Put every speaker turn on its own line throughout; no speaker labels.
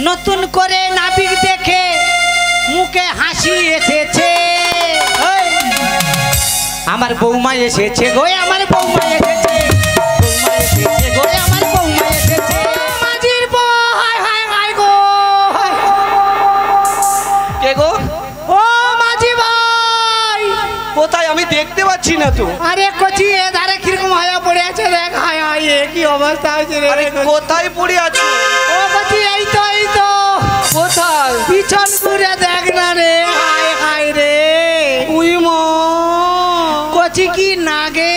নতুন করে নাবিক দেখে মুখে হাসি এসেছে। আমার বৌমা এসেছে গো, আমার বৌমা এসেছে, বৌমা এসেছে গো, আমার বৌমা এসেছে। মাঝির বউ হায় হায় হায় গো।
কে গো?
ও মাঝি ভাই
কোথায় আমি দেখতে পাচ্ছি না তো।
আরে কচি এ ধারে কিরকম হায়া পড়ে আছে দেখ, হায় হায় এ কি অবস্থা হয়েছে রে।
আরে কোথায় পড়ে আছো?
ও কচি এই তো এই তো।
কোথায়?
পিছন ঘুরে দেখ না রে, হায় হায় রে।
উই মা,
কচি কি নাগে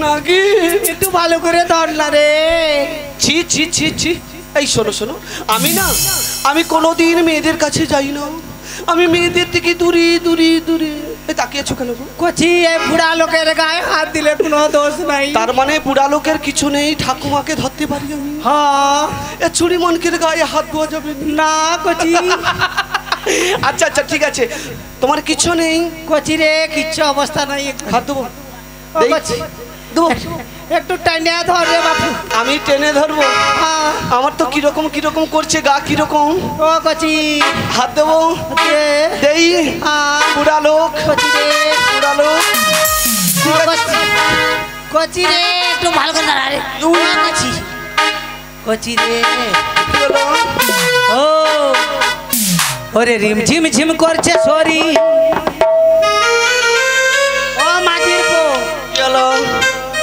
নাকি?
একটু ভালো করে ধর না রে।
ছি ছি ছি ছি। এই শোনো শোনো, আমি কোনোদিন মেয়েদের কাছে যাই না। আমি মেয়েদের থেকে দূরে দূরে দূরে। তাকিয়েছো কেন গো?
কচি এই বুড়া লোকের গায়ে হাত দিলে কোনো দোষ নাই।
তার মানে বুড়া লোকের কিছু নেই, ঠাকুমাকে ধরতে পারি আমি।
হ্যাঁ
এ চুরি মনকের গায়ে হাত দেওয়া যাবে
না কচি।
আচ্ছা আচ্ছা ঠিক আছে, তোমার কিছু নেই।
কচি রে কিচ্ছু অবস্থা নাই।
হাত দেবো?
ও কচি
দেবো?
একটু টাইনে ধর রে বাপু।
আমি টেনে ধরবো? আমার তো কিরকম কিরকম করছে গা, কিরকম।
ও কচি
হাত দেবো? দেই। বুড়া লোক,
কচি রে,
বুড়া লোক।
কচি রে একটু ভালো করে দাঁড়া রে। কচি কচি রে। ও ওরে রিম ঝিম ঝিম করছে শরীর। ও মাঝির বউ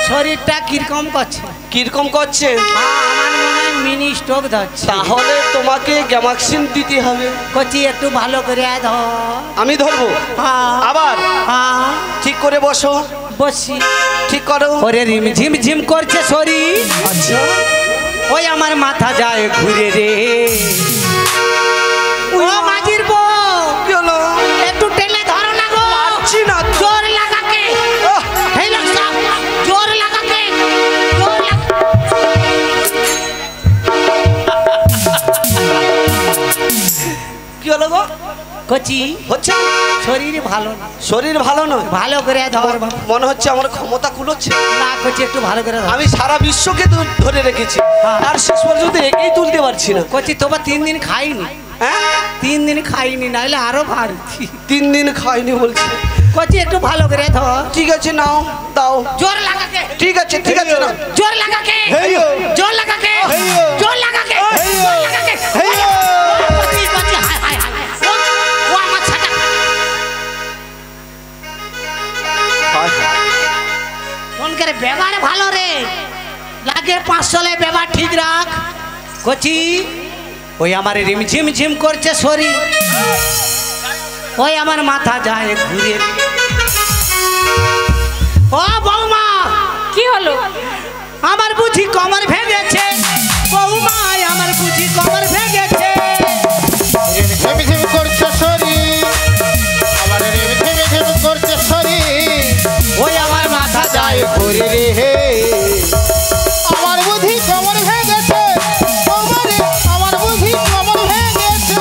শরীরটা কিরকম করছে?
কিরকম করছে?
আমার মনে হয় মিনি স্ট্রোক ধরছে।
তাহলে তোমাকে গ্যামাক্সিন দিতে হবে।
কচি একটু ভালো করে ধর।
আমি ধরবো? আবার ঠিক করে বসো।
বসি।
ঠিক করো।
ওরে রিম ঝিম ঝিম করছে শরীর।
আচ্ছা।
ওই আমার মাথা যায় ঘুরে রে। ও মাঝির বউ
কি হলো?
একটু টেনে ধরো না গো।
পাচ্ছি না।
জোর লাগাকে। হেই লোক সব জোর লাগাকে, জোর লাগা।
কি হলো গো?
কচি
হচ্ছে
শরীর ভালো না।
শরীর ভালো নয়?
ভালো করে ধর।
মনে হচ্ছে আমার ক্ষমতা কুলোচ্ছে
না কচি একটু ভালো করে ধর।
আমি সারা বিশ্বকে ধরে রেখেছি, আর শেষ পর্যন্ত একেই তুলতে পারছি না।
কচি তোমার 3 দিন খাইনি।
হ্যাঁ
3 দিন খাইনি, নাইলে আরো ভারী।
3 দিন খাইনি বলছি।
কচি একটু ভালো করে ধর।
ঠিক আছে নাও, দাও।
জোর লাগাকে।
ঠিক আছে ঠিক আছে না।
জোর লাগাকে, জোর লাগাকে, জোর লাগাকে, জোর লাগাকে। কচি কচি হায় হায় হায়। ও আমার ছাতা। ফোন করে ব্যবহার ভালো রে লাগে। 500 লে ব্যবহার ঠিক রাখ। কচি ওই আমার রিম ঝিম ঝিম করছে শরীর। ওই আমার মাথা যায় ঘুরে। ও বৌমা
কি হলো?
আমার বুঝি কমর ভেঙেছে। বৌমা আমার বুঝি কমর ভেঙেছে।
ঝিম ঝিম করছে শরীর, আবার ঝিম ঝিম করছে শরীর।
ওই আমার মাথা যায়
ঘুরে রে হে, আমার বুঝি কমর ভেঙেছে। আমার বুঝি কমর ভেঙেছে।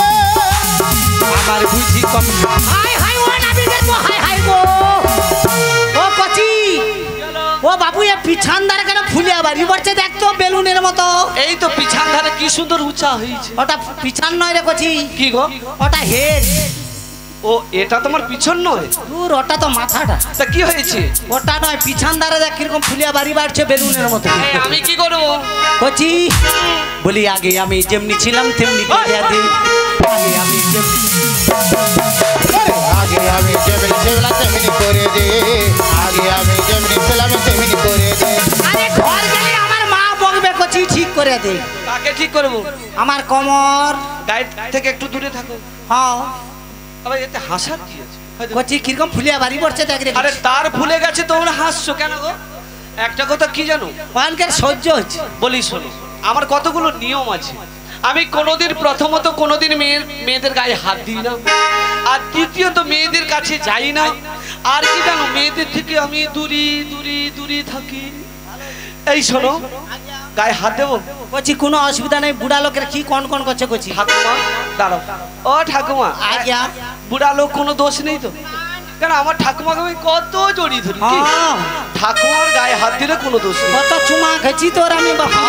আমার বুঝি কম। হাই হাই ও নাবিকের বউ, হাই হাই গো। ও কচি ও বাবু এ পিছান ধারে কেন ফুলে বাড়ি পড়ছে দেখতো বেলুনের মতো।
এই তো পিছন ধারে কি সুন্দর উঁচা হয়েছে।
ওটা পিছান নয় রে কচি।
কি গো?
ওটা হেড।
ও এটা তোমার পিছন নয়?
দূর ওটা তো মাথাটা।
তা কি হয়েছে?
ওটা নয় পিছান ধারে দেখ কিরকম ফুলিয়া বাড়ি বাড়ছে বেলুনের মতো।
আমি কি করবো?
কচি বলি আগে আমি যেমনি ছিলাম তেমনি করে দে। আগে আমি যেমনি
আগে আমি যেমনি ছিলাম তেমনি করে দে। আগে আমি যেমনি ছিলাম তেমনি করে দে।
আরে ঘর গেলে আমার মা বকবে। কচি ঠিক করে দে।
কাকে ঠিক করবো?
আমার কোমর।
গায়ে থেকে একটু দূরে থাকো।
হ্যাঁ
আবার এতে হাসার কি আছে?
কচি কিরকম ফুলিয়া বাড়ি পড়ছে দেখ রে।
আরে তার ভুলে গেছে, তোমরা হাসছো কেন গো? একটা কথা কি জানো?
ওখানকার সহ্য হচ্ছে।
বলি শোনো, আমার কতগুলো নিয়ম আছে। আমি কোনোদিন প্রথমত কোনোদিন মেয়েদের গায়ে হাত দিই না, আর দ্বিতীয়ত মেয়েদের কাছে যাই না। আর কি জানো, মেয়েদের থেকে আমি দূরে দূরে দূরে থাকি। এই শোনো, গায়ে হাত দেবো?
কচি কোনো অসুবিধা নেই। বুড়া লোকের কি কন কন করছে কচি।
ঠাকুমা দাঁড়াও। ও ঠাকুমা,
আজ্ঞা।
বুড়া লোক কোনো দোষ নেই তো? কেন আমার ঠাকুমাকে আমি কত জড়িয়ে ধরি। ঠাকুমার গায়ে হাত দিলে কোনো দোষ নেই।
কত চুমা খেছি তোর আমি বাপু।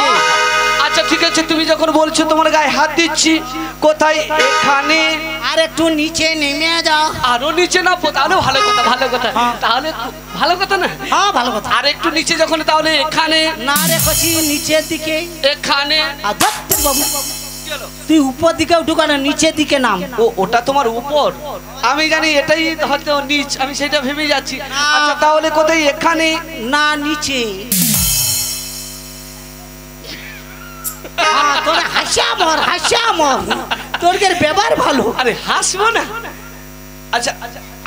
আচ্ছা আচ্ছা ঠিক আছে, তুমি যখন বলছো তোমার গায়ে হাত দিচ্ছি, কোথায়? এখানে।
আর একটু নিচে নেমে যাও।
আরো নিচে না? তাহলে ভালো কথা, ভালো কথা। তাহলে ভালো কথা না?
হ্যাঁ ভালো কথা।
আর একটু নিচে যখন, তাহলে এখানে
না রে কচি, নিচের দিকে।
এখানে।
আর ধর বাবু, তুই উপর দিকে উঠু কেন, নিচের দিকে নাম।
ও, ওটা তোমার উপর? আমি জানি এটাই হয়তো নিচ, আমি সেটা ভেবে যাচ্ছি। আচ্ছা তাহলে কোথায়? এখানে
না, নিচে। তোর হাসা মর, হাসা মর, তোর ব্যবহার ভালো।
আরে হাসবো না। আচ্ছা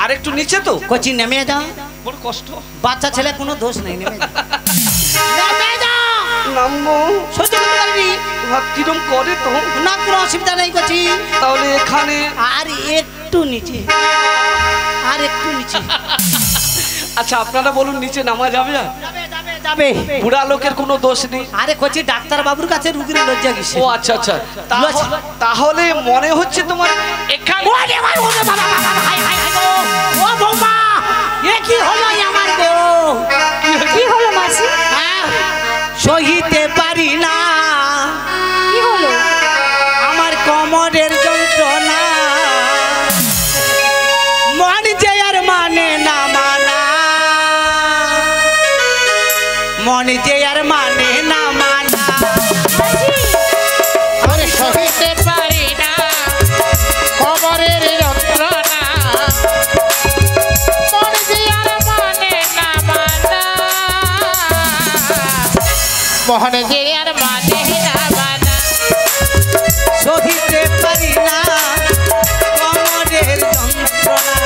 আর একটু নিচে তো।
কচি নেমে যাও।
বড় কষ্ট।
বাচ্চা ছেলে কোনো দোষ নেই, নেমে যাও। নেমে যাও।
নামবো।
সহ্য করতে পারবি?
কিরম করে তো?
না কোনো অসুবিধা নেই কচি।
তাহলে এখানে।
আর একটু নিচে, আর একটু নিচে।
আচ্ছা আপনারা বলুন, নিচে নামা যাবে?
যাবে যাবে যাবে।
বুড়া লোকের কোনো দোষ নেই।
আরে কচি, ডাক্তার বাবুর কাছে রুগীর লজ্জা কিসে?
ও আচ্ছা আচ্ছা, তাহলে মনে হচ্ছে তোমার এখানে।
ও বৌমা, এ কি হলো আমার গো?
কি হলো মাসি?
সহিতে পারি না,
কি হলো?
আমার কোমরের যন্ত্রণা, মন যে আর মানে না মানা, মন যে আর মানে না মানা।
আরে সহিতে পারি না কোমরের যন্ত্রণা, মন যে আর মানে না মানা, মন যে আর মানে না মানা।
সহিতে পারি না কোমরের যন্ত্রণা,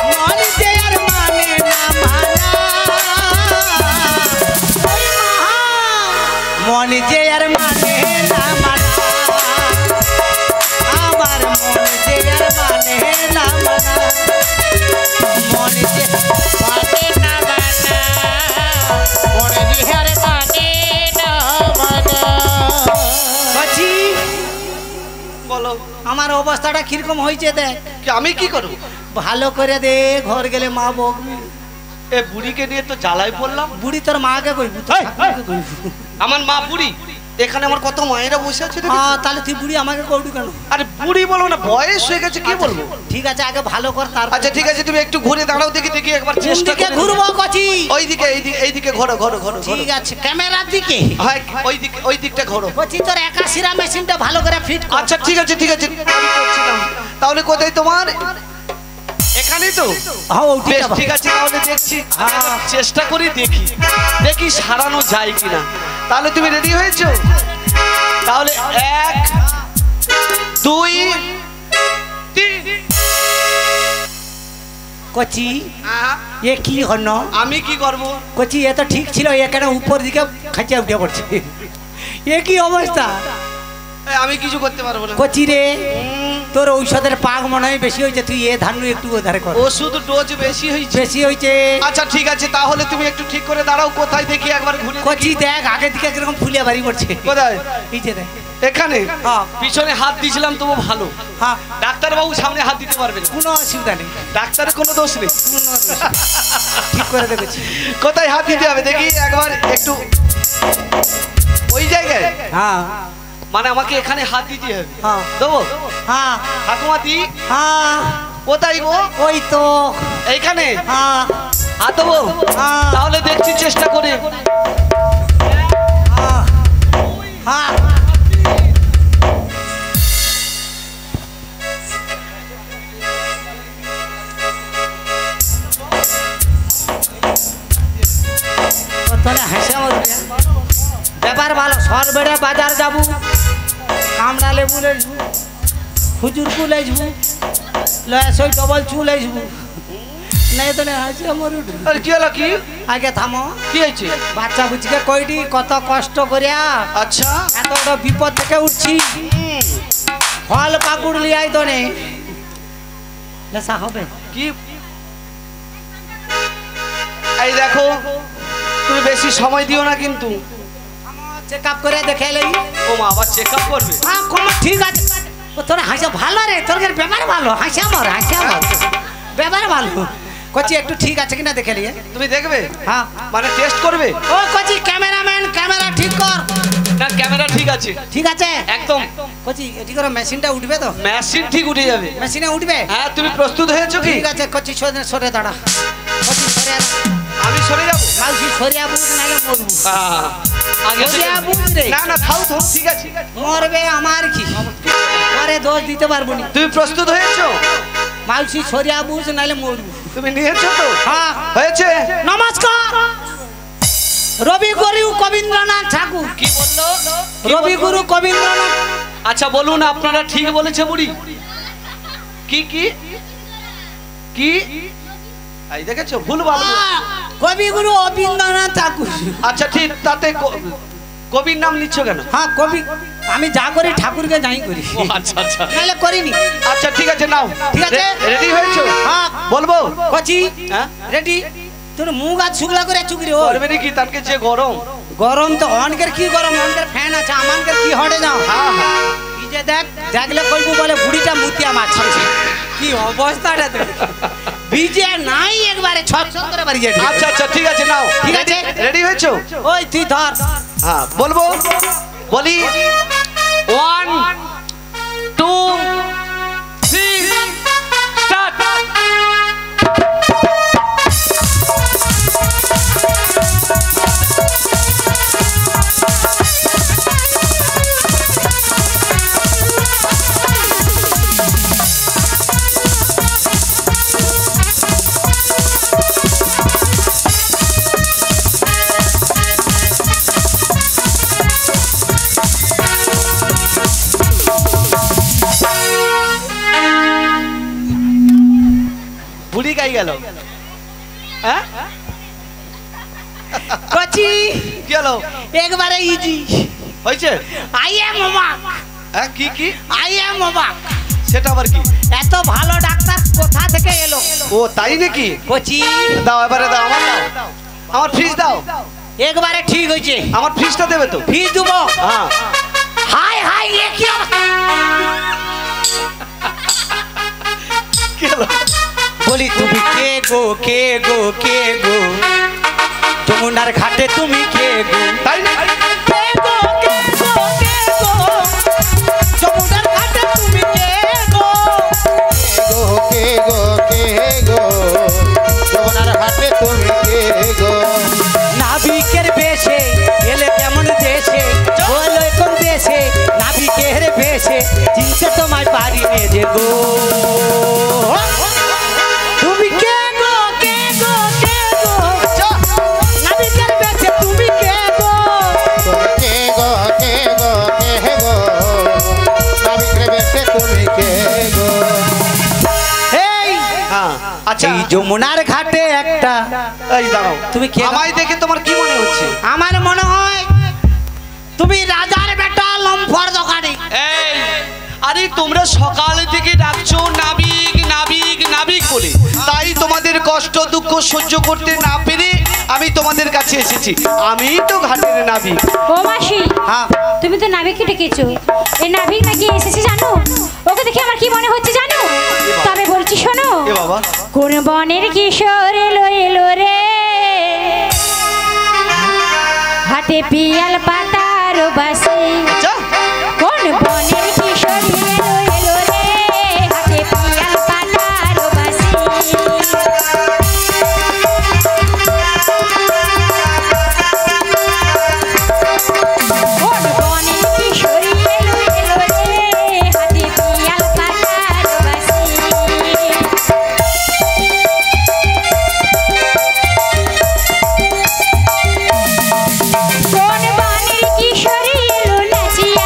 মন যে আর মানে না মানা, মন যে আর মানে না মানা, আমার মন যে আর মানে না মানা, মন যে
মানে না মানা, মন যে আর মানে না মানা।
কচি,
বলো
আমার অবস্থাটা কিরকম হয়েছে দেখ।
আমি কি করব?
ভালো করে দে, ঘর গেলে মা বকবি।
এ বুড়িকে নিয়ে তো জ্বালায় পড়লাম।
বুড়ি তোর মাকে কইবি, তোর ঠাকুরকে কইবি।
আমার মা বুড়ি, এখানে আমার কত মায়েরা বসে আছে দেখেছো?
তাহলে তুই বুড়ি আমাকে কইবি কেন?
আরে বুড়ি বলো না, বয়স হয়ে গেছে, কি বলবো?
ঠিক আছে, আগে ভালো কর তার।
আচ্ছা ঠিক আছে, তুমি একটু ঘুরে দাঁড়াও, দেখি দেখি একবার চেষ্টা
চেষ্টা
করে
ঘুরবো কচি।
ওইদিকে, এইদিকে ঘোরো ঘোরো ঘোরো।
ঠিক আছে, ক্যামেরার দিকে।
হ্যাঁ ওই দিকটা ঘোরো।
কচি তোর একাশিরা মেশিনটা ভালো করে ফিট কর।
আচ্ছা ঠিক আছে ঠিক আছে, আমি করছিলাম। তাহলে কোথায় তোমার? এখানেই তো।
হ্যাঁ
বেশ ঠিক আছে, তাহলে দেখছি, চেষ্টা করি, দেখি দেখি সারানো যায় কিনা। তাহলে তুমি রেডি হয়েছো? তাহলে 1 2 3।
কচি এ কি হন?
আমি কি করব?
কচি এ তো ঠিক ছিল, এখানে উপর দিকে খাঁচিয়া উঠে পড়ছে। এ কি অবস্থা?
আমি কিছু করতে পারবো না।
কচি রে, তোর ঔষধের পাক মনে হয় বেশি হয়েছে, তুই এ ধান একটু ওধারে কর।
ওষুধ ডোজ বেশি হয়েছে।
বেশি হয়েছে।
আচ্ছা ঠিক আছে, তাহলে তুমি একটু ঠিক করে দাঁড়াও, কোথায় দেখি একবার ঘুরে
কচি দেখ, আগে দিকে কিরকম ফুলিয়া বাড়ি পড়ছে।
কোথায়?
এই যে দেখ।
এখানে পিছনে হাত দিয়েছিলাম তবু ভালো।
হ্যাঁ,
ডাক্তারবাবু সামনে হাত দিতে পারবে না,
কোনো অসুবিধা নেই,
ডাক্তারের কোনো দোষ নেই।
ঠিক করে দেখেছি।
কোথায় হাত দিতে হবে দেখি একবার একটু, ওই জায়গায়?
হ্যাঁ
মানে আমাকে এখানে হাত দিতে হবে?
হ্যাঁ
দেবো?
হ্যাঁ
ঠাকুমা দি।
হ্যাঁ,
কোথায় গো?
ওই তো
এইখানে
হ্যাঁ
হাত দেবো?
হ্যাঁ
তাহলে দেখছি চেষ্টা করে।
হ্যাঁ হ্যাঁ। ব্যাপার ভালো, সর বেড়ে বাজার যাবো, কামড়া লেবু লেজবু, খুজুরকু লেজবু, লয়া সই ডবল চু লেজবু, নাই তো হাসি আমার উঠবে।
আরে কি হলো? কি
আগে থামো,
কি হয়েছে?
বাচ্চা বুঝকে কইডি কত কষ্ট করিয়া
আচ্ছা
এত বড় বিপদ থেকে উঠছি, ফল পাকুড় লিয়াই তো নে লেসা হবে
কি? এই দেখো, তুমি বেশি সময় দিও না কিন্তু।
চেক আপ করে দেখে লই।
ও মা, আবার চেক আপ করবে?
হ্যাঁ কম ঠিক আছে। ও তোর হাসা ভালো রে, তোর ব্যাপার ভালো, হাসা আমার ব্যাপার ভালো। কচি একটু ঠিক আছে কিনা দেখে লিয়ে।
তুমি দেখবে?
হ্যাঁ
মানে টেস্ট করবে?
ও কচি ক্যামেরাম্যান, ক্যামেরা ঠিক কর।
না ক্যামেরা ঠিক আছে। আছে
ঠিক আছে
একদম
কচি এটি করে মেশিনটা উঠবে তো
মেশিন ঠিক উঠে যাবে
মেশিনে উঠবে
হ্যাঁ তুমি প্রস্তুত হয়েছো কি
ঠিক আছে কচি সরে সরে দাঁড়া কচি সরে
আমি সরে যাবো
মাউসি সরিয়া বুঝ নাইলে মরবো
আগে থেকে-
সরিয়া বুঝ রে
না না থাও থাও ঠিক আছে
মরবে আমার কি আরে দোষ দিতে পারবো না
তুমি প্রস্তুত হয়েছো
মাউসি সরিয়া বুঝ নাইলে মরবো
তুমি নিয়েছো তো
হ্যাঁ
হয়েছে
নমস্কার রবিগুরু কবীন্দ্রনাথ ঠাকুর
কি বললো
রবিগুরু কবীন্দ্রনাথ
আচ্ছা বলুন আপনারা ঠিক বলেছে বুড়ি কি কি কি এই দেখেছো ভুল বলবো
কবিগুরু রবীন্দ্রনাথ ঠাকুর
আচ্ছা ঠিক তাতে কবির নাম নিচ্ছ কেন
হ্যাঁ কবি আমি যা করি ঠাকুরকে যাই করি
ও, আচ্ছা আচ্ছা
নাহলে করিনি
আচ্ছা ঠিক আছে নাও
ঠিক আছে।
রেডি হয়েছো
হ্যাঁ
বলবো
কচি
হ্যাঁ
রেডি তোর মুখ আর শুকলা করে চুকরি ও
করবে নাকি তারকে যে গরম
গরম তো অনকের কি গরম অনকের ফ্যান আছে আমানকের কি হটে যাও
হ্যাঁ হ্যাঁ
কি যে দেখ দেখলে কইবু বলে বুড়িটা মুতিয়া মাছ কি অবস্থাটা তো বিজে নাই একবারে ছটছট করে বাড়ি যাবে
আচ্ছা আচ্ছা ঠিক আছে নাও
ঠিক আছে।
রেডি হয়েছো
ওই তুই ধর
হ্যাঁ বলবো বলি 1 2 3 স্টার্ট বুড়ি গাই গেল হ্যাঁ
কচি
কি হলো
একবারে ইজি
হয়েছে
আই এম অবাক
হ্যাঁ কি কি
আই এম অবাক
সেটা আবার কি
এত ভালো ডাক্তার কোথা থেকে এলো
ও তাই নাকি
কচি
দাও এবারে দাও আমার ফ্রিজ দাও
একবারে ঠিক হয়েছে
আমার ফ্রিজটা দেবে তো
ফিস দেবো
হ্যাঁ
হাই হাই এ কি
কি হলো
বলি তুমি কে গো কে গো কে গো যমুনার ঘাটে তুমি কে গো
তাই না
কে গো কে গো কে গো যমুনার ঘাটে তুমি কে গো
কে গো কে গো যমুনার ঘাটে তুমি কে গো
নাবিকের বেশে এলে কেমন দেশে বলো কোন দেশে নাবিকের বেশে চিনতে তোমায় পারি নে যে গো তুমি কে গো কে গো কে গো নাবিকের বেশে তুমি কে গো
তুমি কে গো কে গো কে গো নাবিকের বেশে তুমি কে গো
এই
হ্যাঁ আচ্ছা
এই যমুনার ঘাটে একটা
এই দাঁড়াও
তুমি কে গো?
আমায় দেখে তোমার কি মনে হচ্ছে
আমার মনে হয় তুমি রাজার বেটা লম্ফর দোকানে
এই আরে তোমরা সকাল থেকে ডাকছো নাবিক নাবিক নাবিক বলে তাই তোমাদের কষ্ট দুঃখ সহ্য করতে না পেরে আমি তোমাদের কাছে এসেছি আমি তো ঘাটের নাবিক
ও মাসি
হ্যাঁ
তুমি তো নাবিককে ডেকেছো এই নাবিক নাকি এসেছে জানো ওকে দেখে আমার কি মনে হচ্ছে জানো তবে বলছি শোনো
এ বাবা
কোন বনের কিশোর এলো এলো রে হাতে পিয়াল পাতার বাসি
আচ্ছা
কোন বনের কিশোর এলো এলো রে হাতে পিয়াল পাতার বাসি কোন বনের কিশোর এলো এলো রে হাতে পিয়াল পাতার বাসি কোন বনের কিশোর এলো নাচিয়া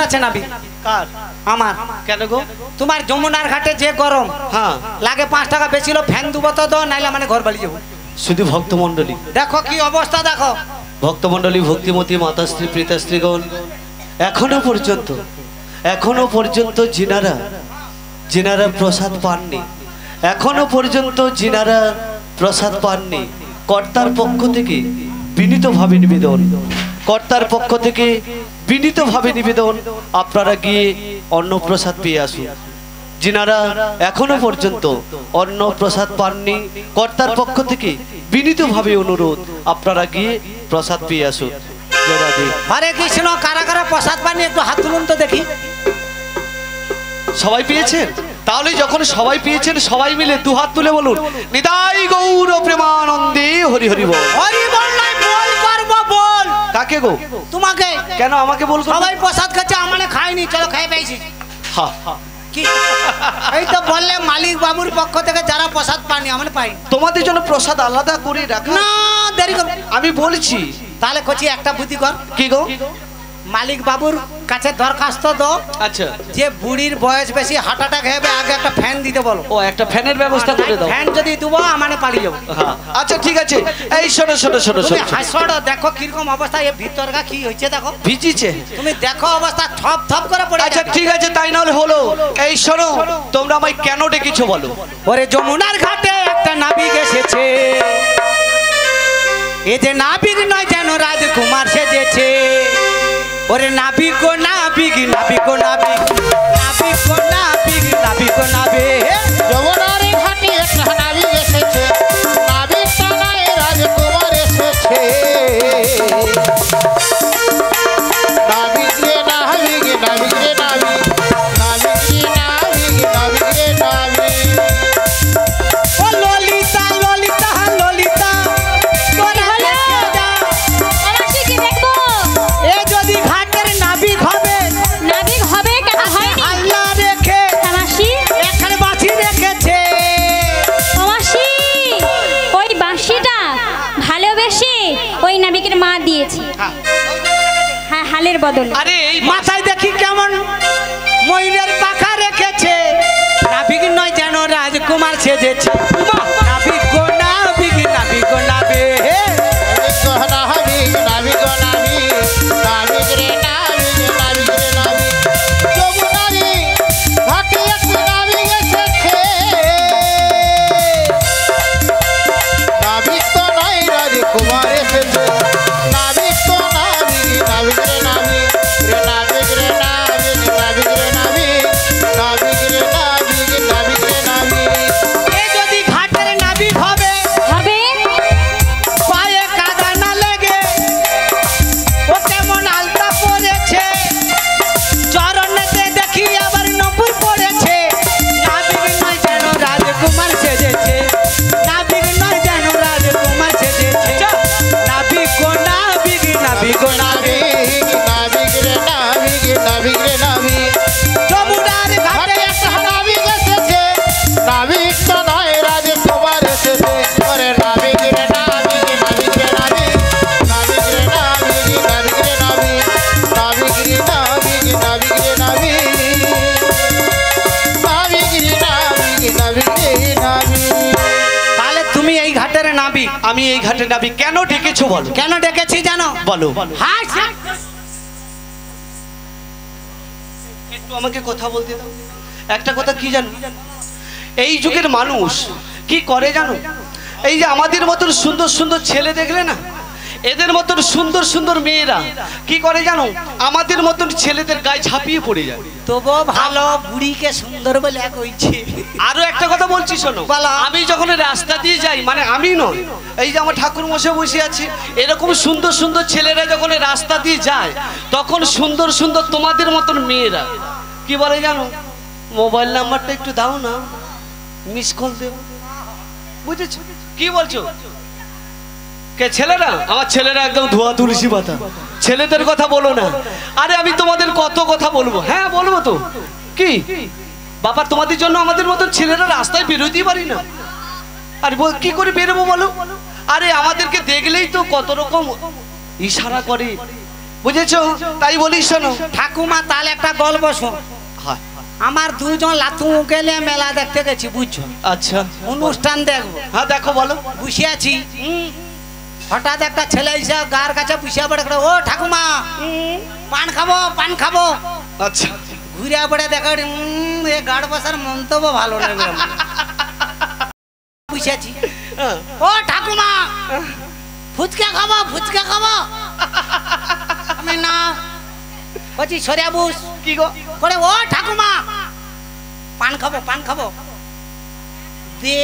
আছে নাবি
কার?
আমার।
কেন গো?
তোমার যমুনার ঘাটে যে গরম,
হ্যাঁ
লাগে 5 টাকা বেশি হলো ফ্যান দুবো তো দাও, নাইলে মানে ঘর বাড়ি যাবো।
শুধু ভক্তমণ্ডলী,
দেখো কি অবস্থা, দেখো
ভক্তমণ্ডলী, ভক্তিমতী মাতাশ্রী, পিতাশ্রীগণ, এখনো পর্যন্ত যিনারা প্রসাদ পাননি, এখনো পর্যন্ত যিনারা প্রসাদ পাননি, কর্তার পক্ষ থেকে বিনীতভাবে নিবেদন, কর্তার পক্ষ থেকে বিনীতভাবে নিবেদন, আপনারা গিয়ে অন্ন প্রসাদ পেয়ে আসুন। যিনারা এখনো পর্যন্ত অন্ন প্রসাদ পাননি, কর্তার পক্ষ থেকে বিনীতভাবে অনুরোধ, আপনারা গিয়ে প্রসাদ পেয়ে আসুন। জয় রাধে।
হরে কৃষ্ণ। কারা কারা প্রসাদ পানি একটু হাত তুলুন তো দেখি।
সবাই পেয়েছেন? তাহলে যখন সবাই পেয়েছেন, সবাই মিলে দুহাত তুলে বলুন, নিতাই গৌর প্রেমানন্দে হরি হরি বল।
হরি বল নাই, বল করব বল।
কাকে গো?
তোমাকে।
কেন আমাকে বল?
সবাই প্রসাদ খাচ্ছে, আমানে খাইনি, চলো খেয়ে পেয়েছি।
হ্যাঁ,
কি এই তো বললে মালিক বাবুর পক্ষ থেকে যারা প্রসাদ পানি আমরা পাই।
তোমাদের জন্য প্রসাদ আলাদা করে রাখা
না, দেরি কর।
আমি বলছি।
তাহলে কচি একটা বুদ্ধি কর।
কি গো?
মালিক বাবুর কাছে দরখাস্ত দাও,
আচ্ছা,
যে বুড়ির বয়স বেশি, হার্ট অ্যাটাক হবে, আগে একটা ফ্যান দিতে বলো।
ও একটা ফ্যানের ব্যবস্থা করে দাও।
ফ্যান যদি দেবো আমানে পালিয়ে যাবো।
হ্যাঁ, আচ্ছা ঠিক আছে। এই শোনো শোনো শোনো
তুমি
শোনো,
হাসড় দেখো কিরকম অবস্থা, এ ভিতরটা কি হয়েছে দেখো।
ভিজিছে।
তুমি দেখো অবস্থা থপ থপ করে পড়ে
আচ্ছা
যাচ্ছে।
ঠিক আছে, তাই নাহলে হলো। এই শোনো, তোমরা আমায় কেন ডেকেছো বলো?
ওরে যমুনার ঘাটে একটা নাবিক এসেছে, এ যে নাবিক নয় যেন রাজকুমার সেজেছে। ওরে নাবিক গো নাবিক, নাবিক গো নাবিক, নাবিক গো নাবিক, নাবিক গো নাবিক।
যমুনার ঘাটে একটা নাবিক এসেছে, নাবিক তলায় রাজকুমার এসেছে। নাবিক রে নাবিক, নাবিক রে নাবিক, নাবিক রে নাবিক, নাবিক রে নাবিক।
ও ললিতা ললিতা ললিতা, তোরা দেখে যা।
অবশ্যই কি দেখবো?
এ যদি ঘাটের নাবিক হবে,
নাবিক হবে কেন হয়নি?
আল্লাহ রেখে
মাসি,
এখানে বাঁচি রেখেছে।
মাসি, ওই বাঁশিটা ভালোবেসে ওই নাবিকের মা দিয়েছে। হ্যাঁ, হালের বদলে।
আরে এই
মাথায় দেখি কেমন ময়ূরের পাখা রেখেছে। নাবিক নয় যেন রাজকুমার সেজেছে। নাবিক গো নাবিক, নাবিক গো নাবিক।
নাবিক নাবিক নাবিক, নাবিক রে নাবিক, নাবিক রে নাবিক। যমুনার ঘাটে একটা নাবিক এসেছে, নাবিক তো নয় রাজকুমার এসেছে। নাবিক তো নাবিক, নাবিক রে নাবিক, রে নাবিক রে নাবিক, নাবিক রে নাবিক, নাবিক রে নাবিক, নাবিক রে নাবিক।
এ যদি ঘাটের নাবিক হবে,
হবে
পায়ে কাদা না লেগে, ও কেমন আলতা পরেছে, চরণেতে দেখি আবার নপুর পড়েছে। নাবিক নয় যেন রাজকুমার সেজেছে, নাবিক নয় যেন রাজকুমার সেজেছে। নাবিক গো নাবিক, নাবিক গো নাবিক।
নাবিক রে নাবিক, নাবিক রে নাবিক।
যমুনার ঘাটে
ঘাটে একটা নাবিক এসেছে, নাবিক তো নয় রাজকুমার এসেছে। ওরে নাবিক রে নাবিক, নাবিক রে নাবিক, নাবিক রে নাবিক, নাবিক রে নাবিক, নাবিক রে নাবিক, নাবিক রে নাবিক, নাবিক রে নাবিক, নাবিক রে নাবিক।
তাহলে তুমি এই ঘাটের নাবিক।
আমি এই ঘাটে নাবি কেন ডেকেছো বলো?
কেন ডেকেছি জানো?
বলো।
হাই
একটু আমাকে কথা বলতে দাও। একটা কথা কি জানো, এই যুগের মানুষ কি করে জানো? এই যে আমাদের মতন সুন্দর সুন্দর ছেলে দেখলে না, এদের মতন সুন্দর সুন্দর মেয়েরা কি করে জানো? আমাদের মতন ছেলেদের গায়ে ঝাঁপিয়ে পড়ে যায়।
তবু ভালো, বুড়িকে সুন্দর বলে কইছে।
আরো একটা কথা বলছি শোনো,
বলো।
আমি যখন রাস্তা দিয়ে যাই, মানে আমি নয়, এই যে আমার ঠাকুর মশাই বসে আছে, এরকম সুন্দর সুন্দর ছেলেরা যখন রাস্তা দিয়ে যায়, তখন সুন্দর সুন্দর তোমাদের মতন মেয়েরা কি বলে জানো? মোবাইল নাম্বারটা একটু দাও না, মিস কল দেব। বুঝেছো কি বলছো? কে ছেলেরা? আমার ছেলেরা একদম ধোয়া তুলসী পাতা। ছেলেদের কথা বলো না। আরে আমি তোমাদের কত কথা বলবো। হ্যাঁ বলবো তো। কি বাবা, তোমাদের জন্য আমাদের মতো ছেলেরা রাস্তায় বেরোতেই পারি না। আর কি করে বেরোবো বলো? আরে আমাদেরকে দেখলেই তো কত রকম ইশারা করে, বুঝেছো? তাই বলি শোনো
ঠাকুমা তাহলে একটা গল্প শোন।
হয়।
আমার দুজন লাতু গেলে মেলা দেখতে গেছি বুঝছো,
আচ্ছা
অনুষ্ঠান দেখবো।
হ্যাঁ দেখো বলো।
বসে আছি, হঠাৎ একটা ছেলে এসে গার কাছে বসে পড়ে, ও ঠাকুমা পান খাবো পান খাবো।
আচ্ছা
ঘুরে পড়ে দেখা এ গাড় বসার মন্তব্য ভালো না। বসে আছি, ও ঠাকুমা ফুচকা খাবো ফুচকা খাবো। আমি না বলছি সরিয়া বুস
কি গো?
করে ও ঠাকুমা পান খাবো পান খাবো দে।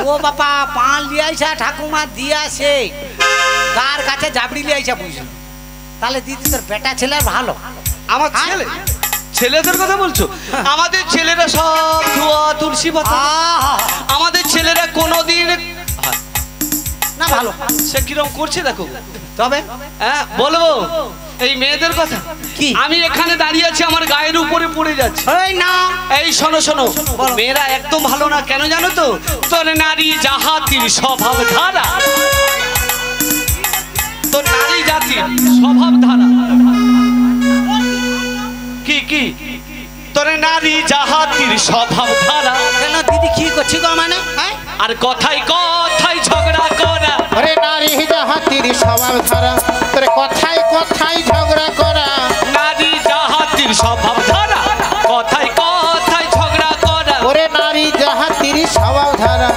ও বাবা পান লিয়ে আইসা ঠাকুমা দিয়া সে গার কাছে জাবড়ি লিয়ে আইসা বুঝলো। তাহলে দিদি তোর বেটা ছেলে ভালো।
আমার ছেলে? ছেলেদের কথা বলছো? আমাদের ছেলেরা সব ধোয়া তুলসী পাতা। আমাদের ছেলেরা কোনোদিন
না ভালো।
সে কিরম করছে দেখো।
তবে
হ্যাঁ বলবো এই মেয়েদের কথা
কি?
আমি এখানে দাঁড়িয়ে আছি, আমার গায়ের উপরে পড়ে যাচ্ছে।
এই না
এই শোনো শোনো, মেয়েরা একদম ভালো না। কেন জানো তো? তোর নারী জাহাতির স্বভাব ধারা, তোর নারী জাতির স্বভাব ধারা কি কি তোর নারী জাহাতির স্বভাব ধারা।
কেন দিদি কি করছি গো মানে?
আর কথায় কথায় ঝগড়া করা।
ওরে নারী জাহাতির স্বভাব ধারা, তোর কথায় কথায় ঝগড়া করা।
নারী জাহাতির স্বভাব ধারা, কথায় কথায় ঝগড়া করা।
ওরে নারী জাহাতির স্বভাব ধারা,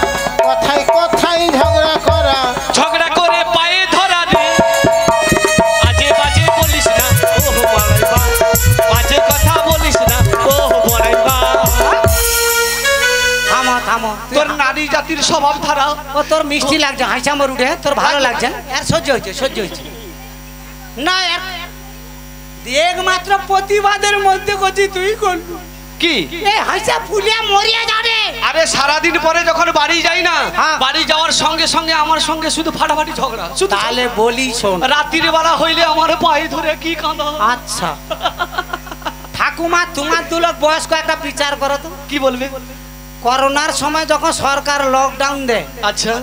কথায় কথায় ঝগড়া করা।
ঝগড়া করে পায়ে ধরা রে, আজে বাজে বলিস না ও বড়াইবা, বাজে কথা বলিস না ও বড়াইবা।
থামো থামো,
তোর নারী জাতির স্বভাব ধারা।
ও তোর মিষ্টি লাগছে হাসা মর উঠে, তোর ভালো লাগছে? আর সহ্য হয়েছে সহ্য হয়েছে না। একমাত্র প্রতিবাদের মধ্যে করছি তুই করবি
কি?
এ হাসা ফুলিয়া মরিয়া যাবে।
আরে সারাদিন পরে যখন বাড়ি যাই না,
হ্যাঁ।
বাড়ি যাওয়ার সঙ্গে সঙ্গে আমার সঙ্গে শুধু ফাটাফাটি ঝগড়া। শুধু
তাহলে বলি শোন,
রাত্রির বেলা হইলে আমার পায়ে ধরে কি কাঁদা।
আচ্ছা ঠাকুমা তোমার দুলোক বয়স্ক একটা বিচার করো তো।
কি বলবে?
করোনার সময় যখন সরকার লকডাউন দেয়,
আচ্ছা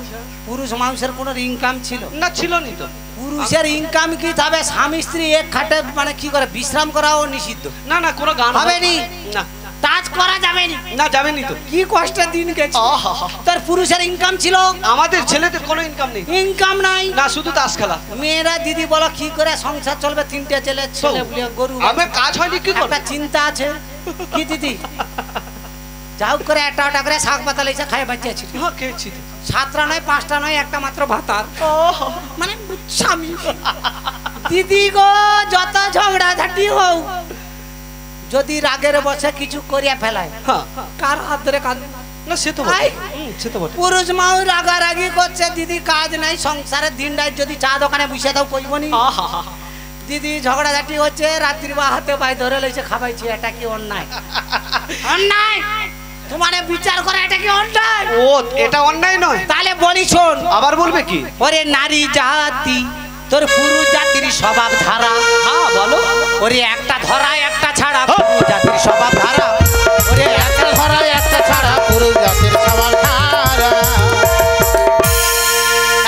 পুরুষ মানুষের কোনো ইনকাম ছিল
না? ছিল নি তো।
পুরুষের ইনকাম কি তবে স্বামী স্ত্রী এক খাটে মানে কি করে বিশ্রাম করাও নিষিদ্ধ
না না কোনো গান
হবে নি,
না
কাজ করা যাবে নি।
না যাবেনি তো।
কি কষ্টের দিন গেছে।
আহা।
তোর পুরুষের ইনকাম ছিল,
আমাদের ছেলেদের কোনো ইনকাম নেই।
ইনকাম নাই।
না শুধু তাস খেলা।
মেয়েরা দিদি বলো কি করে সংসার চলবে? তিনটে ছেলে ছেলে গরু
আমার কাজ হয়নি কি করবে?
একটা চিন্তা আছে কি দিদি? যাও করে একটা একটা করে শাক পাতা লেগেছে খাই বাচ্চা ছিল।
হ্যাঁ খেয়েছি তো।
7টা নয় 5টা নয় একটা মাত্র ভাতার মানে স্বামী। দিদি গো যত ঝগড়া ঝাঁটি হোক যদি রাগের বসে কিছু করিয়া ফেলায়,
হ্যাঁ
কার হাত ধরে কাঁদে?
না সে তো বটে। সে তো বটে।
পুরুষ মাও রাগারাগি করছে, দিদি কাজ নাই সংসারের দিন রাত যদি চা দোকানে বসে দাও কইবনি।
আহা।
দিদি ঝগড়াঝাটি হচ্ছে, রাত্রি বা হাতে পায়ে ধরে লইছে খাবাইছে, এটা কি অন্যায়? অন্যায় তোমার বিচার করে, এটা কি অন্যায়?
ও এটা অন্যায় নয়।
তাহলে বলি শোন,
আবার বলবে কি?
ওরে নারী জাতি তোর পুরুষ জাতির স্বভাব ধারা।
হ্যাঁ বলো।
ওরে একটা ধরা একটা ছাড়া পুরুষ জাতির স্বভাব ধারা। ওরে একটা ধরা একটা ছাড়া
পুরুষ জাতির স্বভাব ধারা।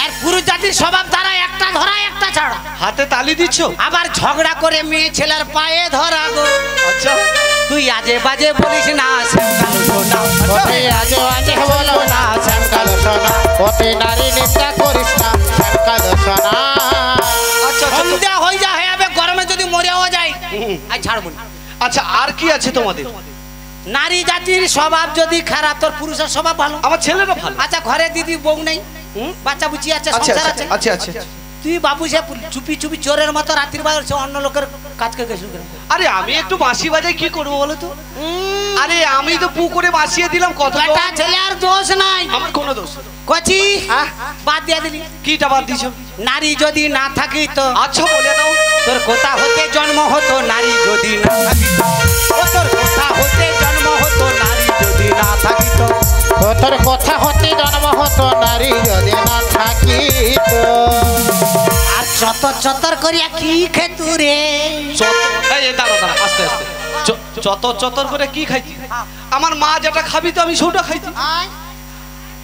আর পুরুষ জাতির স্বভাব ধারা একটা ধরা একটা ছাড়া।
হাতে তালি দিচ্ছ?
আবার ঝগড়া করে মেয়ে ছেলের পায়ে ধরা গো।
আচ্ছা
তুই আজে বাজে বলিস না শ্যামকাল সোনা।
ওতে আজে আজে বলো না শ্যামকাল সোনা, ওতে নারী নিন্দা করিস না শ্যামকাল সোনা।
আচ্ছা
সন্ধ্যা হয়ে যায় হবে, গরমে যদি মরেও যায় আর ছাড়বো না।
আচ্ছা আর কি আছে তোমাদের?
নারী জাতির স্বভাব যদি খারাপ, তোর পুরুষের স্বভাব ভালো।
আমার ছেলেরা ভালো।
আচ্ছা ঘরে দিদি বউ নেই, বাচ্চা বুচি আছে,
আচ্ছা
সংসার আছে,
আচ্ছা আচ্ছা।
তুই বাবু সে চুপি চুপি চোরের মতো রাত্রির বেলা সে অন্য লোকের কাজকে গেছিল।
আরে আমি একটু বাঁশি বাজাই কি করবো বলো তো? আরে আমি তো পু করে বাঁচিয়ে দিলাম কত।
বেটা ছেলে আর দোষ নাই,
আমার কোনো দোষ নেই।
কচি
হ্যাঁ?
বাদ দিয়ে দিলি।
কিটা বাদ দিছো?
নারী যদি না থাকি তো
আচ্ছা বলে দাও।
তোর কোথা হতে জন্ম হতো, নারী যদি না থাকি ও তোর কোথা হতে জন্ম হতো, নারী যদি না থাকি তো।
তোর কথা হতে জন্ম হতো, নারী যদি না থাকিত।
আর চতর চতর করিয়া কি খেতু রে?
এই দাঁড়া দাঁড়া আস্তে আস্তে। চতর চতর করে কি খাইতি? আমার মা যেটা খাবি তো আমি সেটা খাইতি।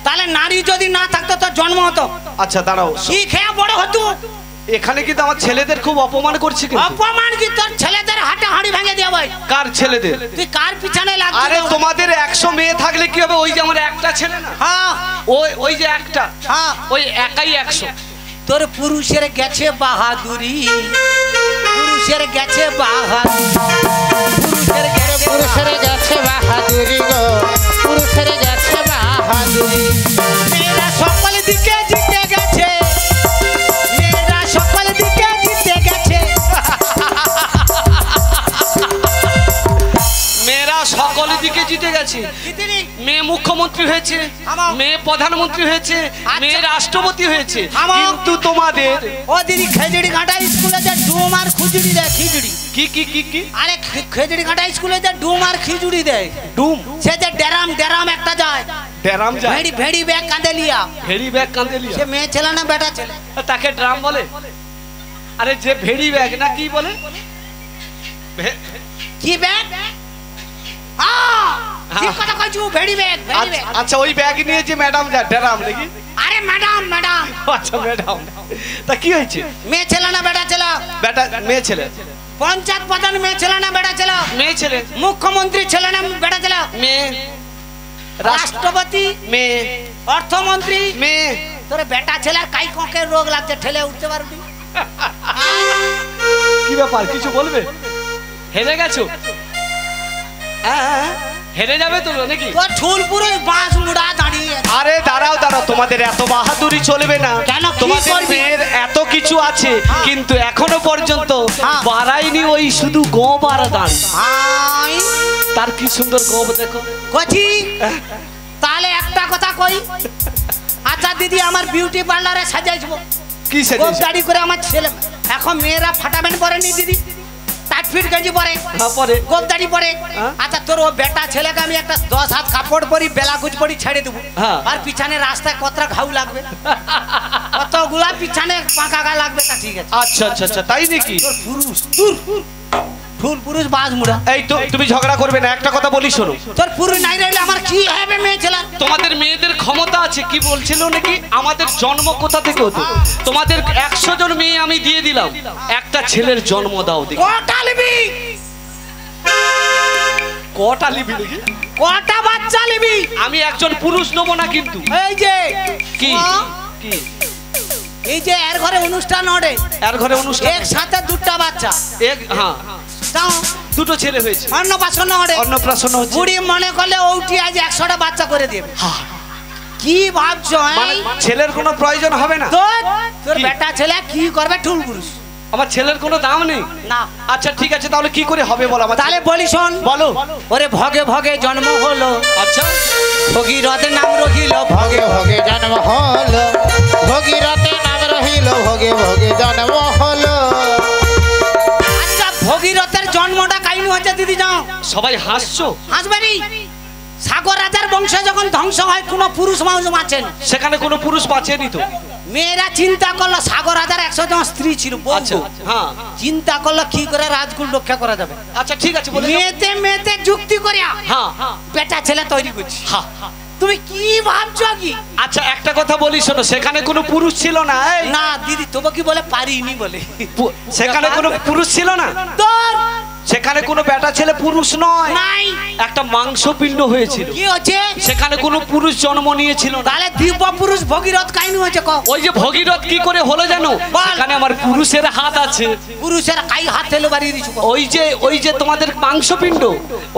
তাহলে নারী যদি না থাকতো তোর জন্ম হতো,
আচ্ছা দাঁড়াও।
কি খেয়া বড় হতো?
এখানে কিন্তু আমার ছেলেদের খুব অপমান করছে কিন্তু।
অপমান কি তোর ছেলেদের হাতে হাঁড়ি ভেঙে দিয়ে ভাই?
কার ছেলেদের?
তুই কার পিছনে লাগছিস?
আরে তোমাদের 100 মেয়ে থাকলে কি হবে? ওই যে আমার একটা ছেলে না,
হ্যাঁ
ওই যে একটা,
হ্যাঁ
ওই একাই 100।
তোর পুরুষের গেছে বাহাদুরি, পুরুষের গেছে বাহাদুরি,
পুরুষের গেছে বাহাদুরি গো, পুরুষের গেছে বাহাদুরি।
মেয়েরা সকল দিকে জিতে গেছে, মেয়েরা সকল দিকে জিতে গেছে।
মেয়েরা সকল দিকে জিতে গেছে।
জিতেনি?
মেয়ে মুখ্যমন্ত্রী হয়েছে,
আমার।
মেয়ে প্রধানমন্ত্রী হয়েছে,
আচ্ছা।
মেয়ে রাষ্ট্রপতি হয়েছে,
আমার।
কিন্তু তোমাদের
ও দিদি খেজুরি ঘাটা স্কুলে যে ডুম আর খিচুড়ি দেয়, খিচুড়ি।
কি কি কি কি?
আরে খেজুরি ঘাটা স্কুলে যে ডুম আর খিচুড়ি দেয়,
ডুম
সে যে ডেরাম ডেরাম একটা যায়,
ড্রাম যায়,
ভেড়ি ভেড়ি ব্যাগ কাঁধে লিয়া,
ভেড়ি ব্যাগ কাঁধে লিয়া,
সে মেয়ে ছেলে না বেটা ছেলে?
তাকে ড্রাম বলে? আরে যে ভেড়ি ব্যাগ না কি বলে?
কি ব্যাগ? ঠিক কথা কইছু, ভেড়ি ব্যাগ, ভেড়ি ব্যাগ।
আচ্ছা ওই ব্যাগ নিয়ে যে ম্যাডাম যায় ড্রাম নাকি?
আরে ম্যাডাম ম্যাডাম।
আচ্ছা ম্যাডাম, তা কি হয়েছে?
মেয়ে ছেলে না বেটা ছেলে?
বেটা মেয়ে ছেলে।
পঞ্চায়েত প্রধান মেয়ে ছেলে না বেটা ছেলে?
মেয়ে ছেলে।
মুখ্যমন্ত্রী ছেলে না বেটা ছেলে?
মেয়ে।
রাষ্ট্রপতি
মেয়ে।
অর্থমন্ত্রী
মেয়ে।
তোর বেটা ছেলের কাই ককের রোগ লাগছে, ঠেলে উঠতে পারবি?
কি ব্যাপার, কিছু বলবে? হেরে গেছো? হেরে যাবে তো নাকি?
তোর চুল পুরো বাঁশ মুড়া দাঁড়িয়ে আছে।
আরে দাঁড়াও দাঁড়াও, তোমাদের এত বাহাদুরি চলবে না।
কেন, কি
তোমাদের
করবি?
মেয়ের এত কিছু আছে, কিন্তু এখনো পর্যন্ত
হ্যাঁ।
বাড়াইনি ওই শুধু গোপ আর দাঁড়ি।
আই
তার কি সুন্দর গোপ দেখো।
কচি, তাহলে একটা কথা কই। আচ্ছা দিদি, আমার বিউটি পার্লারে সাজাইছবো,
কি
গোপ
সেজেছে?
দাড়ি করে আমার ছেলে। এখন মেয়েরা ফাটাবেন পরেনি দিদি, 60 ফিট গেঞ্জি পরে,
হ্যাঁ, পরে।
গোপ দাড়ি পরে।
হ্যাঁ।
আচ্ছা তোর ও বেটা ছেলেকে আমি একটা 10 হাত কাপড় পরি, বেলা কুচ পরি ছেড়ে দেবো,
হ্যাঁ।
আর পিছনে রাস্তায় কতটা ঘাউ লাগবে, কতগুলা পিছনে পাকা গা লাগবে, তা ঠিক আছে।
আচ্ছা আচ্ছা আচ্ছা, তাই নাকি?
তোর পুরুষ ফুল পুরুষ বাজ মুড়া।
এই তো তুমি ঝগড়া করবে না, একটা কথা বলি শোনো।
তোর পুরুষ নাই রইলে আমার কি হবে মেয়ে ছেলে?
তোমাদের মেয়েদের ক্ষমতা আছে, কি বলছিল নাকি আমাদের জন্ম কোথা থেকে হতো? তোমাদের 100 জন মেয়ে আমি দিয়ে দিলাম, একটা ছেলের জন্ম দাও দেখি।
কটা নিবি?
কটা নিবি নাকি?
কটা বাচ্চা নিবি?
আমি একজন পুরুষ নেবো না কিন্তু।
এই যে
কি
ও,
কি?
এই যে এর ঘরে অনুষ্ঠান ওঠে,
এর ঘরে অনুষ্ঠান,
একসাথে দুটা বাচ্চা,
হ্যাঁ
তাও
দুটো ছেলে হয়েছে,
অন্নপ্রাশন ওঠে,
অন্নপ্রাশন হচ্ছে।
বুড়ি মনে করলে ওটি আজ 100টা বাচ্চা করে দেবে।
হ্যাঁ,
কি ভাবছো?
মানে ছেলের কোনো প্রয়োজন হবে না?
তোর
কি?
বেটা ছেলে কি করবে? ঠুল পুরুষ
আমার ছেলের কোনো দাম নেই?
না।
আচ্ছা ঠিক আছে, তাহলে কি করে হবে বলো আমার?
তাহলে বলি শোন,
বলো।
ওরে ভগে ভগে জন্ম হলো,
আচ্ছা
ভগীরথের নাম রহিল,
ভোগে ভোগে জন্ম হলো, ভগীরথে নাম রহিল, ভোগে ভোগে জন্ম হলো।
আচ্ছা ভগীরথের জন্মটা কাহিনী হচ্ছে দিদি, যাও
সবাই হাসছো?
হাসবারি। সাগর রাজার বংশ যখন ধ্বংস হয়, কোনো পুরুষ মানুষ বাঁচেন,
সেখানে কোনো পুরুষ বাঁচেনি তো?
মেয়েরা চিন্তা করলো সাগর রাজার 100 জন স্ত্রী ছিল, বউ।
আচ্ছা হ্যাঁ,
চিন্তা করলো কি করে রাজকুল রক্ষা করা যাবে।
আচ্ছা ঠিক আছে বলে দাও।
মেয়েতে মেয়েতে যুক্তি করিয়া
হ্যাঁ
বেটা ছেলে তৈরি করছি।
হ্যাঁ।
তুমি কি ভাবছো কি?
আচ্ছা একটা কথা বলি শোনো, সেখানে কোনো পুরুষ ছিল না? এই
না দিদি, তবু কি বলে পারিনি বলে,
সেখানে কোনো পুরুষ ছিল না?
তোর
সেখানে কোনো বেটা ছেলে পুরুষ নয়,
নাই।
একটা মাংসপিণ্ড হয়েছিল,
কি হচ্ছে?
সেখানে কোনো পুরুষ জন্ম নিয়েছিল না।
তাহলে দিব্য পুরুষ ভগীরথ কাহিনী হচ্ছে।
ওই যে ভগীরথ কি করে হলো জানো?
বল।
সেখানে আমার পুরুষের হাত আছে।
পুরুষের কাই হাত ফেলে বাড়িয়ে দিচ্ছ।
ওই যে তোমাদের মাংসপিণ্ড,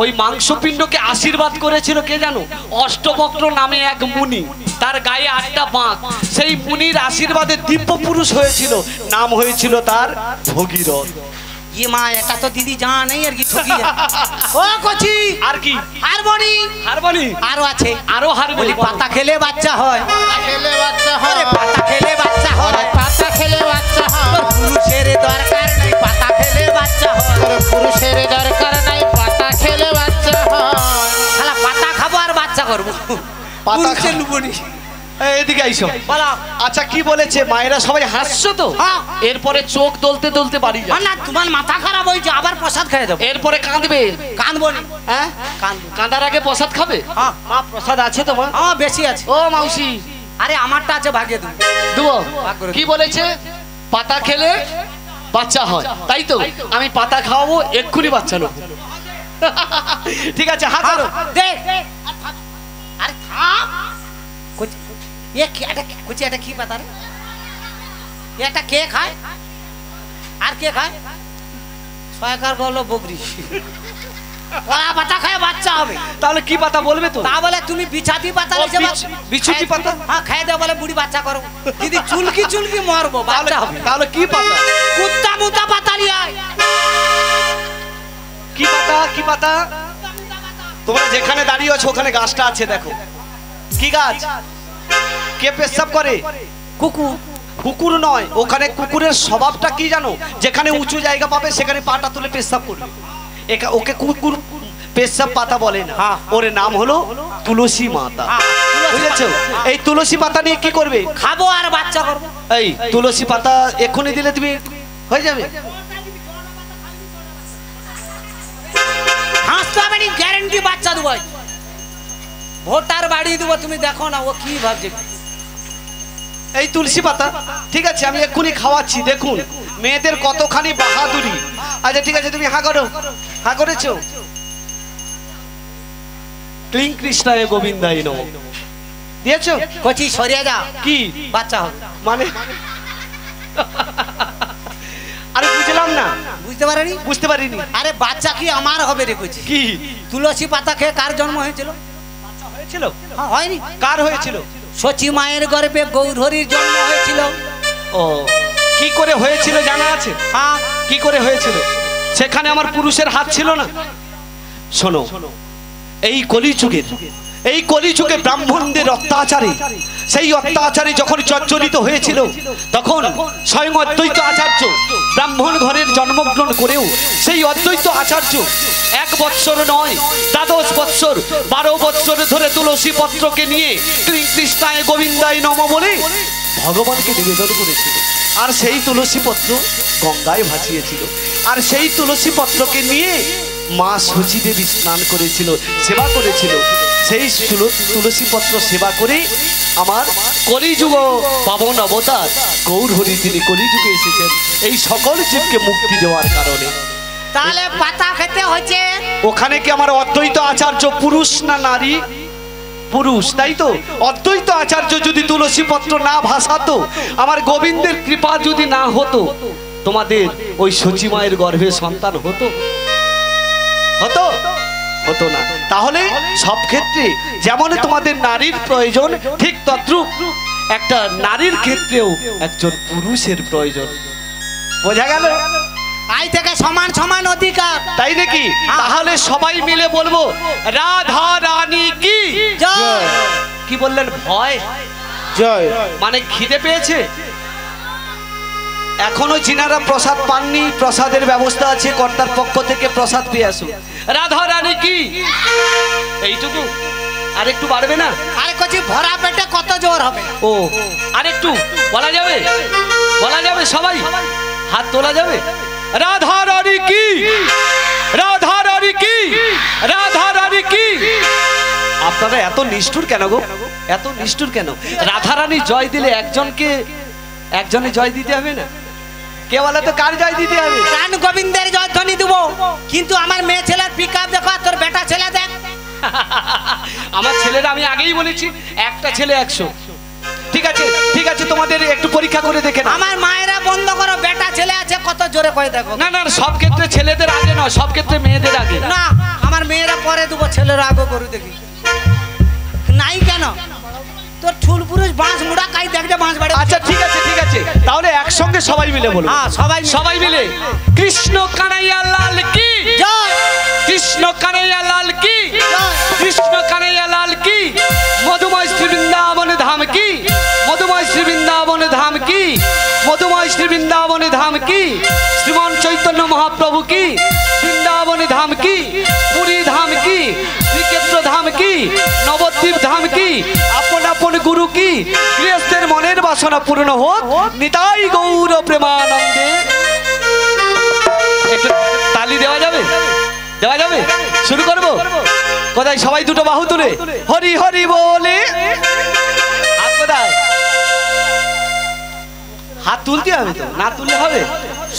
ওই মাংসপিণ্ডকে আশীর্বাদ করেছিল কে জানো? অষ্টবক্র নামে এক মুনি, তার গায়ে 8টা বাঁক। সেই মুনির আশীর্বাদে দিব্য পুরুষ হয়েছিল, নাম হয়েছিল তার ভগীরথ।
ये माँ এটা তো দিদি জানা নেই আর কি, ঠকি যায়। ও কচি,
আর কি?
হারমোনি
হারমোনি
আরো আছে,
আরো হারমোনি।
পাতা খেলে বাচ্চা হয়,
খেলে বাচ্চা হয়,
পাতা খেলে বাচ্চা হয়,
পাতা খেলে বাচ্চা হয়,
পুরুষের দরকার নেই, পাতা খেলে বাচ্চা হয়।
পুরুষের দরকার নাই, পাতা খেলে বাচ্চা হয়।
শালা পাতা খাবো আর বাচ্চা করবো,
পাতা
পুরুষের
খাবো।
লুবনি।
এদিকে আইসো।
বলো।
আচ্ছা কি বলেছে? মায়েরা সবাই হাসছো তো?
হ্যাঁ।
এরপরে চোখ দলতে দলতে বাড়ি যাবে।
না তোমার মাথা খারাপ হয়েছে, আবার প্রসাদ খেয়ে দেবো।
এরপরে কাঁদবে।
কাঁদবো নি,
হ্যাঁ,
কাঁদবো।
কাঁদার আগে প্রসাদ খাবে?
হ্যাঁ
মা প্রসাদ আছে তোমার?
আমার বেশি আছে।
ও মাউসি
আরে আমারটা আছে, ভাগে দেবো।
দেবো।
ভাগ করে
কি বলেছে? পাতা খেলে বাচ্চা হয়, তাই তো? আমি পাতা খাওয়াবো, এক্ষুনি বাচ্চা নেবো। ঠিক আছে, হাত ধরো।
দে আরে থাম কুচি এ কি এটা কুচি এটা কি পাতা রে এটা কে খায় আর কে খায় সরকার বললো বকরি ওরা পাতা খায় বাচ্চা হবে
তাহলে কি পাতা বলবে তো?
তা বলে তুমি বিছাতি পাতা লেছে
বিছুতি পাতা?
হ্যাঁ খাই দাও বলে বুড়ি বাচ্চা করো দিদি চুলকি চুলকি মরবো বাচ্চা হবে
তাহলে কি পাতা?
কুত্তা মুতা পাতা নিয়ে আয়
কি পাতা? কি পাতা? তোমরা যেখানে দাঁড়িয়ে আছো ওখানে গাছটা আছে, দেখো। কি গাছ? কে পেশাব করে?
কুকুর
কুকুর নয়, ওখানে কুকুরের স্বভাবটা কি জানো? যেখানে উঁচু জায়গা পাবে সেখানে পাটা তুলে পেশাব করবে। ওকে কুকুর পেশাব পাতা বলে না, ওর নাম হলো তুলসী মাতা। বুঝেছো? এই তুলসী পাতা নিয়ে কি করবে?
খাবো আর বাচ্চা করবো।
এই তুলসী পাতা এক্ষুনি দিলে তুমি হয়ে যাবে।
হাসতে হবে না, গ্যারান্টি বাচ্চা দেবো। ভোটার বাড়ি দেবো, তুমি দেখো না ও কি ভাবছে।
এই তুলসী পাতা, ঠিক আছে আমি এক্ষুনি খাওয়াচ্ছি। দেখুন মেয়েদের কতখানি বাহাদুরি। আচ্ছা ঠিক আছে, তুমি হা করো। হা করেছো? ক্লিং কৃষ্ণায় গোবিন্দায় নমঃ দিয়েছো?
কচি সরিয়ে যা,
কি
বাচ্চা হবে
মানে? আরে বুঝলাম না।
বুঝতে পারিনি?
বুঝতে পারিনি।
আরে বাচ্চা কি আমার হবে রে কচি?
কি
তুলসী পাতা খেয়ে কার জন্ম হয়েছিল?
হয়েছিল?
হ্যাঁ, হয়নি?
কার হয়েছিল?
সচি মায়ের গর্ভে গৌরহরির জন্ম হয়েছিল।
ও কি করে হয়েছিল জানা আছে?
হ্যাঁ,
কি করে হয়েছিল? সেখানে আমার পুরুষের হাত ছিল না। শোনো, এই কলিযুগে ব্রাহ্মণদের অত্যাচারে, সেই অত্যাচারে যখন জর্জরিত হয়েছিল তখন স্বয়ং অদ্বৈত আচার্য ব্রাহ্মণ ঘরের জন্মগ্রহণ করেও সেই অদ্বৈত আচার্য 1 বৎসর নয়, 12 বৎসর 12 বৎসর ধরে তুলসী পত্রকে নিয়ে কৃষ্ণায় গোবিন্দায় নমঃ বলে ভগবানকে নিবেদন করেছিল। আর সেই তুলসী পত্র গঙ্গায় ভাসিয়েছিল। আর সেই তুলসী পত্রকে নিয়ে মা সচী দেবী স্নান করেছিল, সেবা করেছিল। সেই তুলসী পত্র সেবা করে আমার কলিযুগ পাবন অবতার গৌরহরি তিনি কলিযুগে এসেছেন এই সকল জীবকে মুক্তি দেওয়ার কারণে।
তাহলে পাতা খেতে হচ্ছে।
ওখানে কি আমার অদ্বৈত আচার্য পুরুষ না নারী? পুরুষ, তাই তো? অদ্বৈত আচার্য যদি তুলসী পত্র না ভাসাতো, আমার গোবিন্দের কৃপা যদি না হতো, তোমাদের ওই সচী মায়ের গর্ভে সন্তান হতো? হতো? হতো না। তাহলে সব ক্ষেত্রে যেমন তোমাদের নারীর প্রয়োজন, ঠিক তদ্রূপ একটা নারীর ক্ষেত্রেও একজন পুরুষের প্রয়োজন। বোঝা গেল?
আই থেকে সমান সমান অধিকার,
তাই নাকি? তাহলে সবাই মিলে বলবো রাধা রানী কি
জয়।
কি বললেন? ভয়
জয়।
মানে খিদে পেয়েছে? এখনো যিনারা প্রসাদ পাননি, প্রসাদের ব্যবস্থা আছে, কর্তার পক্ষ থেকে প্রসাদ পেয়ে আসুন। রাধা রানী কি, এইটুকু? আর একটু বাড়বে না?
আরে কচি ভরা পেটে কত জোর হবে?
ও আর একটু বলা যাবে? বলা যাবে? সবাই হাত তোলা যাবে? রাধা রানী কি, রাধা রানী কি, রাধা রানী কি। আপনারা এত নিষ্ঠুর কেন গো? এত নিষ্ঠুর কেন? রাধা রানী জয় দিলে একজনে জয় দিতে হবে না? কে বলে তো কার জয় দিতে হবে?
প্রাণ গোবিন্দের জয় ধ্বনি দেবো, কিন্তু আমার মেয়ে ছেলের পিকআপ দেখো, তোর বেটা ছেলে দেখ।
আমার ছেলেরা আমি আগেই বলেছি একটা ছেলে 100। ঠিক আছে ঠিক আছে, তোমাদের একটু পরীক্ষা করে দেখে না।
আমার মায়েরা বন্ধ করো, বেটা ছেলে আছে কত জোরে করে দেখো।
না না, সব ক্ষেত্রে ছেলেদের আগে নয়, সব ক্ষেত্রে মেয়েদের আগে।
না, আমার মেয়েরা পরে দেবো, ছেলেরা আগে করু দেখি। নাই কেন? তোর ঠুল পুরুষ বাঁশ মুড়া কাই দেখবে বাঁশ বাড়ে।
আচ্ছা ঠিক আছে ঠিক আছে, তাহলে একসঙ্গে সবাই মিলে বলবো।
হ্যাঁ,
সবাই মিলে কৃষ্ণ কানাইয়া লাল কি
জয়,
কৃষ্ণ কানাইয়া লাল কি,
জয়।
কৃষ্ণ কানাইয়া লাল কি, মধুময় শ্রী বৃন্দাবন ধাম কি, মধুময় শ্রী বৃন্দাবন ধাম কি, মধুময় শ্রী বৃন্দাবন ধাম কি, শ্রীমান চৈতন্য মহাপ্রভু কি, বৃন্দাবন ধাম কি, পুরী ধাম কি, শ্রীক্ষেত্র ধাম কি, নবদ্বীপ ধাম কি, আপন আপন গুরু কি, গৃহস্থের মনের বাসনা পূর্ণ হোক, নিতাই গৌর প্রেমানন্দে। একটু তালি দেওয়া যাবে? দেওয়া যাবে? শুরু করবো? কোথায় সবাই দুটো বাহু তুলে হরি হরি বলে? হাত কোথায়? হাত তুলতে হবে তো, না তুললে হবে?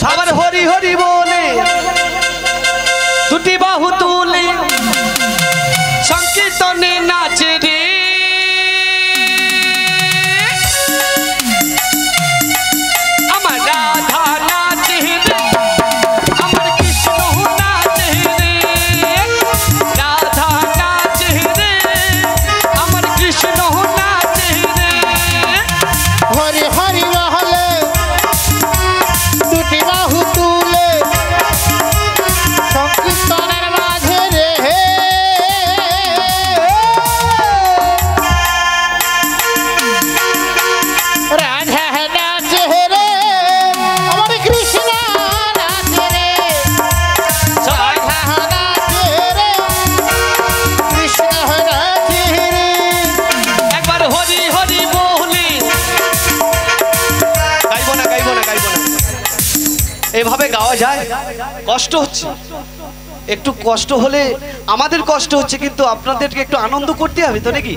সবার হরি হরি বলে দুটি বাহু তুলে সংকীর্তনে নাচে রে, আমার রাধা নাচে রে, আমার কৃষ্ণ নাচে রে, রাধা নাচে রে, আমার কৃষ্ণ নাচে রে।
হরি হরি বলে দুটি বাহু তুলে সংকীর্তনের মাঝে রে, রাধা নাচে রে, আমার কৃষ্ণ নাচে রে, রাধা নাচে রে, কৃষ্ণ নাচে রে।
একবার হরি হরি বলে গাইবো না গাইবো না গাইবো না, এভাবে গাওয়া যায়? কষ্ট হচ্ছে, একটু কষ্ট হলে আমাদের কষ্ট হচ্ছে, কিন্তু আপনাদেরকে একটু আনন্দ করতে হবে তো নাকি?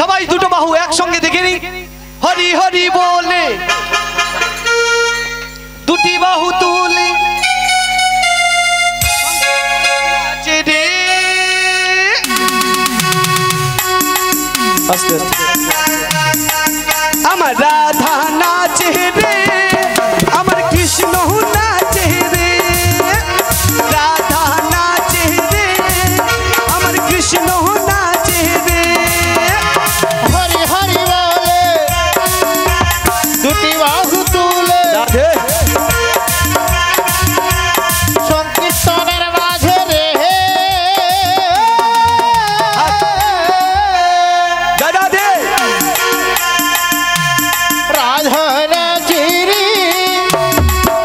সবাই দুটো বাহু একসঙ্গে দেখে নি, হরি হরি বলে দুটি বাহু তুলে নাচে রে। আস্তে আস্তে আমার রাধা নাচে রে, আমার কৃষ্ণ নাচে রে, রাধা নাচে রে, আমার কৃষ্ণ নাচে রে।
হরি হরি বলে দুটি বাহু তুলে
রাধে
সংকীর্তনের মাঝে রে,
রাধে
রাধা নাচে রে,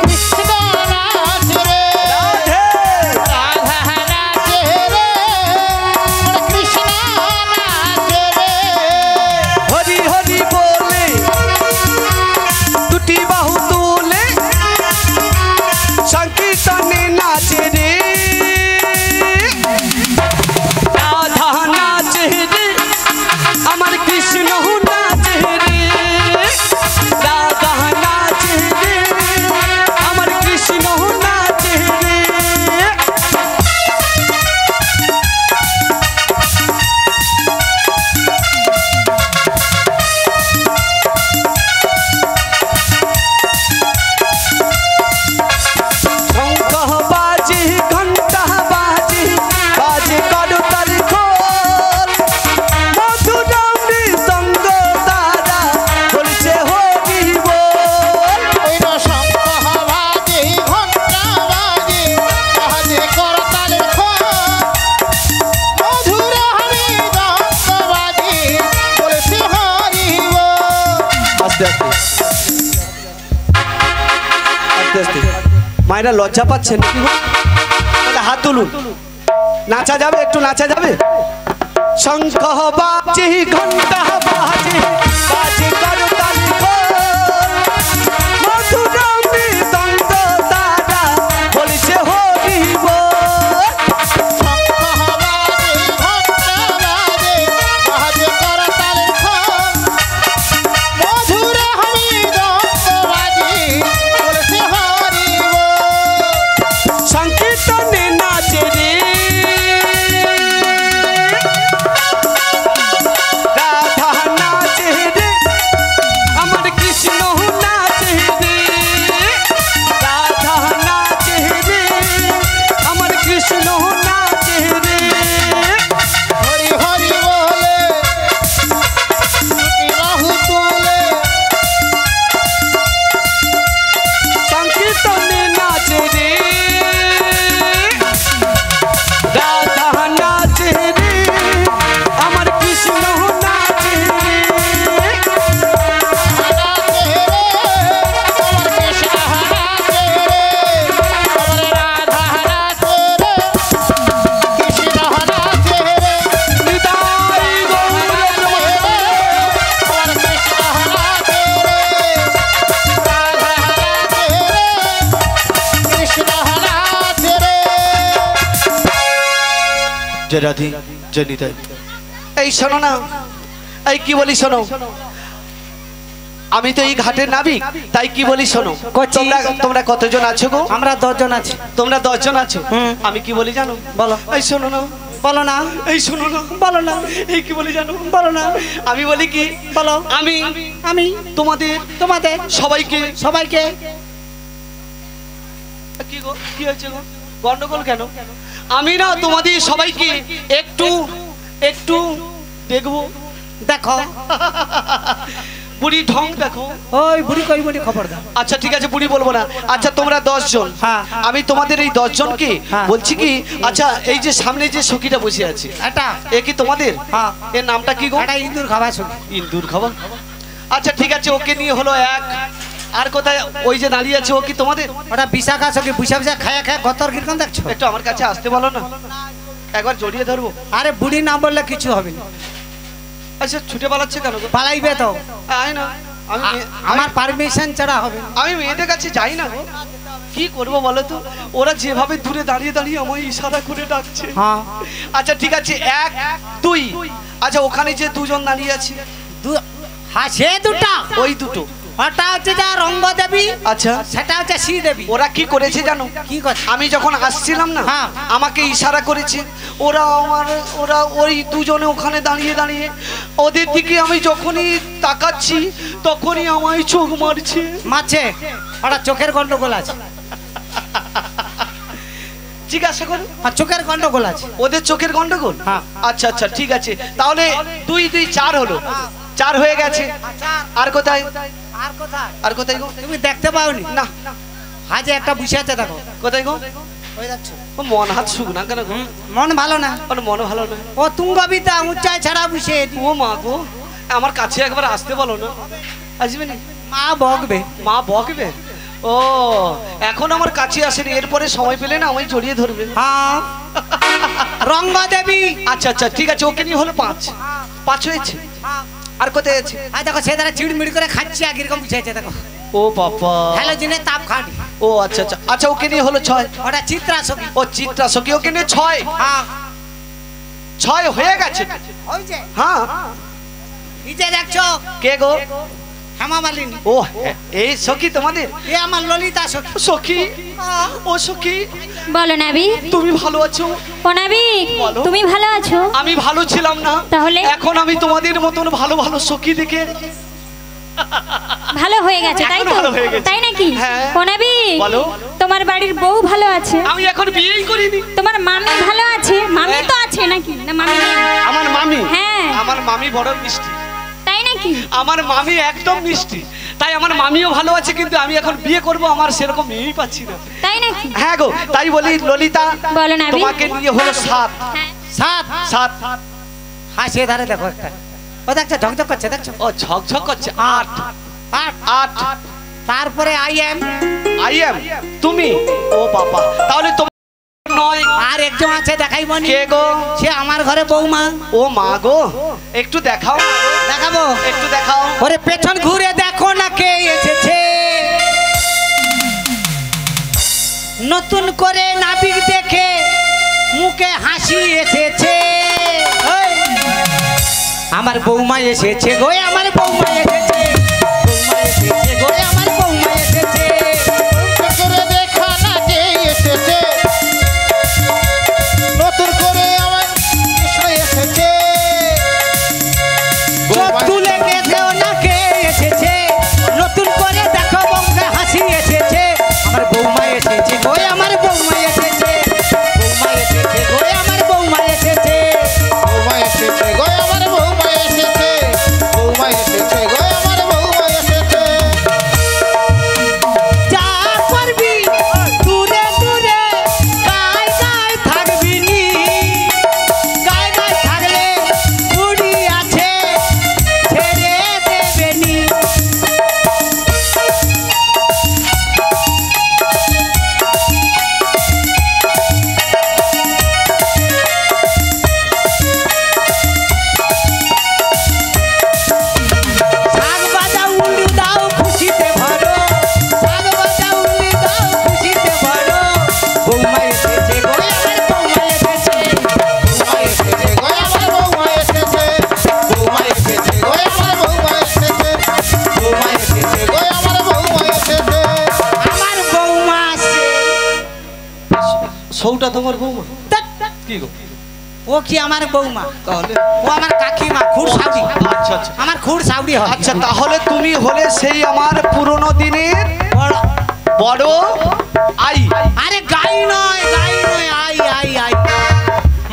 কৃষ্ণ নাচে রে,
রাধে
রাধা নাচে রে, কৃষ্ণ নাচে রে।
হরি হরি বলে দুটি বাহু তুলে সংকীর্তনে নাচে রে, রাধা নাচে রে, আমার কৃষ্ণ নাচে রে, রাধা নাচে রে, আমার কৃষ্ণ নাচে রে। শঙ্খ বাজে ঘন্টা বাজে বাজে করতাল খোল, মধুরামৃ সঙ্গ তারা বলছে হরি বল।
ওই না শঙ্খ বাজে ঘণ্টা বাজে বাজে করতালের খোল, মধুর হামি দন্ত বাজে বলছে হরি বল।
আস্তে আস্তে আস্তে আস্তে মায়েরা লজ্জা পাচ্ছেন কি গো? তাহলে হাত তুলুন, নাচা যাবে, একটু নাচা যাবে। শঙ্খ বাজে ঘন্টা বাজে বাজে করতাল খোল, মধুরামৃ সঙ্গ তারা বলছে হরি বল।
শঙ্খ বাজে ঘণ্টা বাজে বাজে করতালের খোল, মধুর হামি দন্ত বাজে বলছে হরি বল।
সংকীর্তনে নাচে রে, রাধা নাচে রে, আমার কৃষ্ণ নাচে রে, রাধা নাচে রে, আমার কৃষ্ণ নাচে রে।
হরি হরি বলে দুটি বাহু তুলে
সংকীর্তনে নাচে রে, রাধা নাচে রে, আমার কৃষ্ণ নাচে রে।
নাচে রে, আমার কৃষ্ণ নাচে রে, আমার রাধা নাচে রে, কৃষ্ণ নাচে রে,
নিতাই গৌর
আমার কৃষ্ণ নাচে রে, রাধা নাচে রে, কৃষ্ণ নাচে রে।
জয় রাধে জয় নিতাই। এই শোনো না, এই কি বলি শোনো, আমি তো এই ঘাটের নাবিক, তাই কি বলি শোনো।
কচি।
তোমরা কতজন আছো গো?
আমরা 10 জন আছি।
তোমরা 10 জন আছো।
হুম।
আমি কি বলি জানো?
বলো।
এই শোনো না,
বলো না,
এই শোনো না,
বলো না,
এই কি বলি জানো?
বলো না,
আমি বলি কি,
বলো।
আমি
আমি
তোমাদের
তোমাদের
সবাইকে
সবাইকে
কি গো, কি হয়েছে গো, গন্ডগোল কেন? আমি না তোমাদের সবাইকে একটু একটু দেখবো।
দেখো।
বুড়ি ঢং দেখো।
ওই বুড়ি কই বুড়ি খবর দাও।
আচ্ছা ঠিক আছে, বুড়ি বলবো না। আচ্ছা তোমরা 10 জন,
হ্যাঁ।
আমি তোমাদের এই 10 জনকে
হ্যাঁ।
বলছি কি, আচ্ছা এই যে সামনে যে সখীটা বসে আছে,
এটা
এ কি তোমাদের?
হ্যাঁ।
এর নামটা কি গো?
এটা ইঁদুর খাওয়া শুনি।
ইন্দুর খাবার। আচ্ছা ঠিক আছে, ওকে নিয়ে হলো এক। আর কোথায় ওই যে দাঁড়িয়ে আছে, ও কি তোমাদের?
ওটা বিশাখা সখী, বুঝা বুঝা খায়া খায়া গতর কিরকম দেখছো?
একটু আমার কাছে আসতে বলো না, একবার জড়িয়ে ধরবো।
আরে বুড়ি না বললে কিছু হবে না।
আচ্ছা ছুটে পালাচ্ছে কেন গো?
পালাইবে তো।
আয় না,
আমার পারমিশন ছাড়া হবে না।
আমি মেয়েদের কাছে যাই না গো। কি করবো বলো তো, ওরা যেভাবে দূরে দাঁড়িয়ে দাঁড়িয়ে আমায় ইশারা করে ডাকছে।
হ্যাঁ।
আচ্ছা ঠিক আছে, 1 2। আচ্ছা ওখানে যে 2 জন দাঁড়িয়ে আছে,
হ্যাঁ সে দুটা।
ওই দুটো,
ওটা হচ্ছে যা রঙ্গ দেবী,
আচ্ছা
সেটা হচ্ছে শ্রী দেবী।
ওরা কি করেছে জানো?
কি করছে?
আমি যখন আসছিলাম না,
হ্যাঁ।
আমাকে ইশারা করেছে। ওরা ওই দুজনে ওখানে দাঁড়িয়ে দাঁড়িয়ে ওদের দিকে আমি যখনই তাকাচ্ছি তখনই আমায় চোখ মারছে।
মাছে ওটা চোখের গন্ডগোল আছে।
জিজ্ঞাসা করো।
আর চোখের গন্ডগোল আছে।
ওদের চোখের গন্ডগোল?
হ্যাঁ।
আচ্ছা আচ্ছা ঠিক আছে, তাহলে 2 2 4 হলো। 4 হয়ে গেছে। আর কোথায়?
আর কোথায়?
আর কোথায় গো?
তুমি দেখতে পাওনি?
না।
হাজে একটা বসে আছে দেখো।
কোথায় গো?
ওই দেখছো?
ও মন হাত শুক না কেন গো?
মন ভালো না।
ওর মন ভালো না।
ও তুঙ্গবিতা উচ্চায় ছাড়া বসে।
ও মা গো, আমার কাছে একবার আসতে বলো না। আসবে না?
মা বকবে।
মা বকবে? ও এখন আমার কাছে আসেনি, এরপরে সময় পেলে না আমায় জড়িয়ে ধরবে।
হ্যাঁ রঙ্গ দেবী।
আচ্ছা আচ্ছা ঠিক আছে, ওকে নিয়ে হলো 5 হয়েছে। আর কোথায় আছে?
আর দেখো সে তারা চিড়মিড় করে খাচ্ছে আর কিরকম বুঝাইছে দেখো।
ও বাবা,
হ্যালো জিনে তাপ খাটি।
ও আচ্ছা আচ্ছা আচ্ছা, ওকে নিয়ে হলো 6।
ওটা চিত্রা সখী।
ও চিত্রা সখী, ওকে নিয়ে 6।
হ্যাঁ
6 হয়ে গেছে।
ওই যে
হ্যাঁ।
এই যে দেখছো
কে গো?
হেমা মালিনী।
ও এই সখী তোমাদের?
এ আমার ললিতা সখী।
সখী, ও সখী
বলো নাবিক।
তুমি ভালো আছো?
ও নাবিক,
বলো।
তুমি ভালো আছো?
আমি ভালো ছিলাম না,
তাহলে?
এখন আমি তোমাদের মতন ভালো ভালো সখী দেখে
ভালো হয়ে গেছে তাই
এখন
তো?
ভালো হয়ে গেছে।
তাই নাকি?
হ্যাঁ।
ও নাবিক,
বলো।
তোমার বাড়ির বউ ভালো আছে?
আমি এখন বিয়েই করিনি।
তোমার মামি ভালো আছে? মামি তো আছে নাকি? না মামি নেই?
আমার মামি?
হ্যাঁ।
আমার মামি বড় মিষ্টি।
তাই নাকি?
আমার মামি একদম মিষ্টি, তাই আমার মামিও ভালো আছে, কিন্তু আমি এখন বিয়ে করব, আমার সেরকম মেয়েই পাচ্ছি না।
তাই নাকি?
হ্যাঁ গো, তাই বলি ললিতা,
বলো নাবিক।
তোমাকে নিয়ে হলো 7।
হ্যাঁ।
সাত।
7।
হ্যাঁ সে ধারে দেখো একটা। ও দেখছো ঝকঝক করছে দেখছো?
ও ঝকঝক করছে। 8।
8। তারপরে আই এম।
আই এম তুমি? ও বাবা, তাহলে তোমার 9।
আর একজন আছে দেখাই মনি।
কে গো?
সে আমার ঘরে বৌমা।
ও মা গো, একটু দেখাও না গো।
দেখাবো?
একটু দেখাও।
ওরে পেছন ঘুরে দেখো না কে এসেছে। নতুন করে নাবিক দেখে মুখে হাসি এসেছে। ওই, আমার বৌমা এসেছে গো, আমার বৌমা এসেছে। বৌমা এসেছে গো, আমার বৌমা এসেছে।
করে দেখা না কে এসেছে, নতুন করে আমার কৃষ্ণ এসেছে।
চোখ তুলে গেছেও না কে এসেছে। নতুন করে দেখো বৌমা হাসি এসেছে। আমার বৌমা এসেছে গো, আমার বৌমা এসেছে। বৌমা এসেছে গো, আমার বৌমা এসেছে।
বৌমা এসেছে গো, আমার বৌমা এসেছে। বৌমা এসেছে গো, আমার
বউটা তোমার বৌমা?
ধ্যাৎ,
কি গো?
ও কি আমার বৌমা?
তাহলে
ও আমার কাকিমা, খুর সাউদি।
আচ্ছা আচ্ছা
আমার খুর সাউদি হয়।
আচ্ছা, তাহলে তুমি হলে সেই আমার পুরনো দিনের
বড়
বড় আই।
আরে গাই নয়, গাই নয়, আই আই আই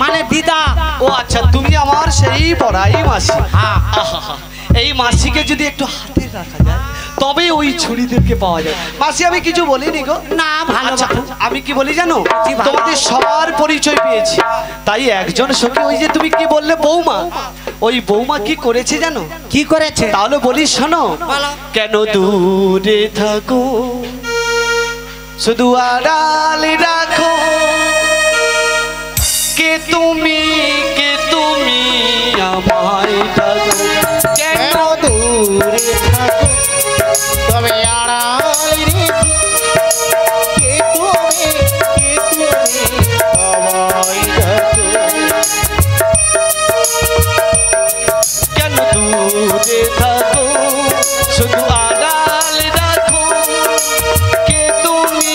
মানে দিদা।
ও আচ্ছা, তুমি আমার সেই বড়াই মাসি।
হ্যাঁ।
আহা, এই মাসিকে যদি একটু হাতে রাখা যায় তবে ওই ছুরিদেরকে পাওয়া যায়। মাসি আমি কিছু বলিনি গো।
না ভালো
আচ্ছা,
বাপু।
আমি কি বলি জানো,
কি ভালো?
তোমাদের সবার পরিচয় পেয়েছি, তাই একজন সখী ওই যে তুমি কি বললে বৌমা, ওই বৌমা কি করেছে জানো?
কি করেছে?
তাহলে বলি শোনো।
বলো।
কেন দূরে থাকো শুধু আড়ালে রাখো, কে তুমি আমায় ডাকো, কেন
কেন দূরে থাকো তবে আড়ালে রেখো, কে তুমি আমায় ডাকো।
কেন দূরে থাকো শুধু আড়ালে রাখো, কে তুমি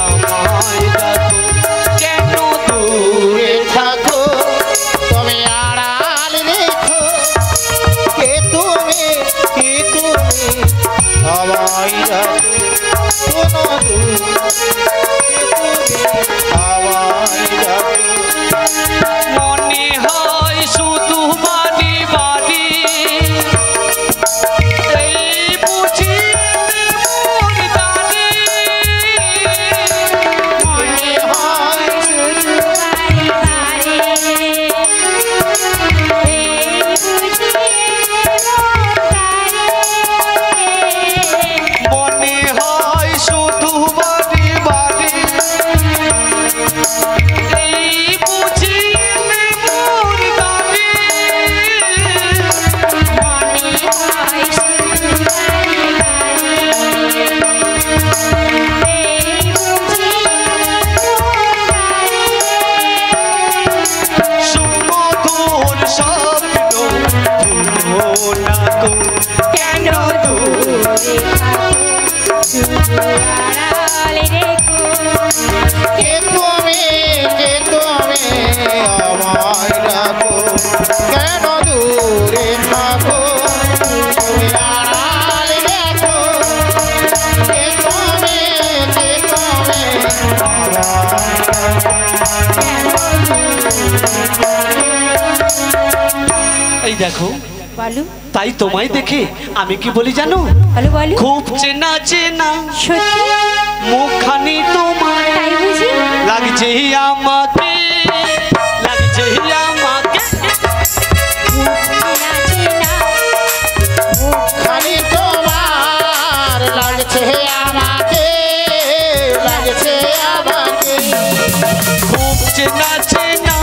আমায় ডাকো, কেন দূরে
দূরে থাকো তবে আড়ালে রেখো, কে তুমি আমায় ডাকো। শোনো দূরে আমায় ডাকো।
মনে হয় শুধু বাড়ি বাড়ি, এই বুঝি মোর দাড়ি,
মনে হয় শুধু বাড়ি বাড়ি, এই বুঝি
মনে হয় শুধু বাড়ি বাড়ি, এই বুঝি মোর দাড়ি,
মনে হয় শুধু বাড়ি বাড়ি, এই বুঝি
সুমধুর স্বপ্ন ভুলো না গো,
কেন দূরে থাকো শুধু আড়ালে রেখো,
কে তুমি আমায় ডাকো, কেন দূরে থাকো তুমি আড়ালে রেখো, কে তুমি আমায়
এই দেখো,
বলো
তাই তোমায় দেখে আমি কি বলি জানো,
বলো বলো
খুব চেনা চেনা
সত্যি
মুখখানি তোমার
তাই বুঝি
লাগছে আমাকে, লাগছে আমাকে,
খালি তোমার লাগছে আমাকে
খুব চেনা চেনা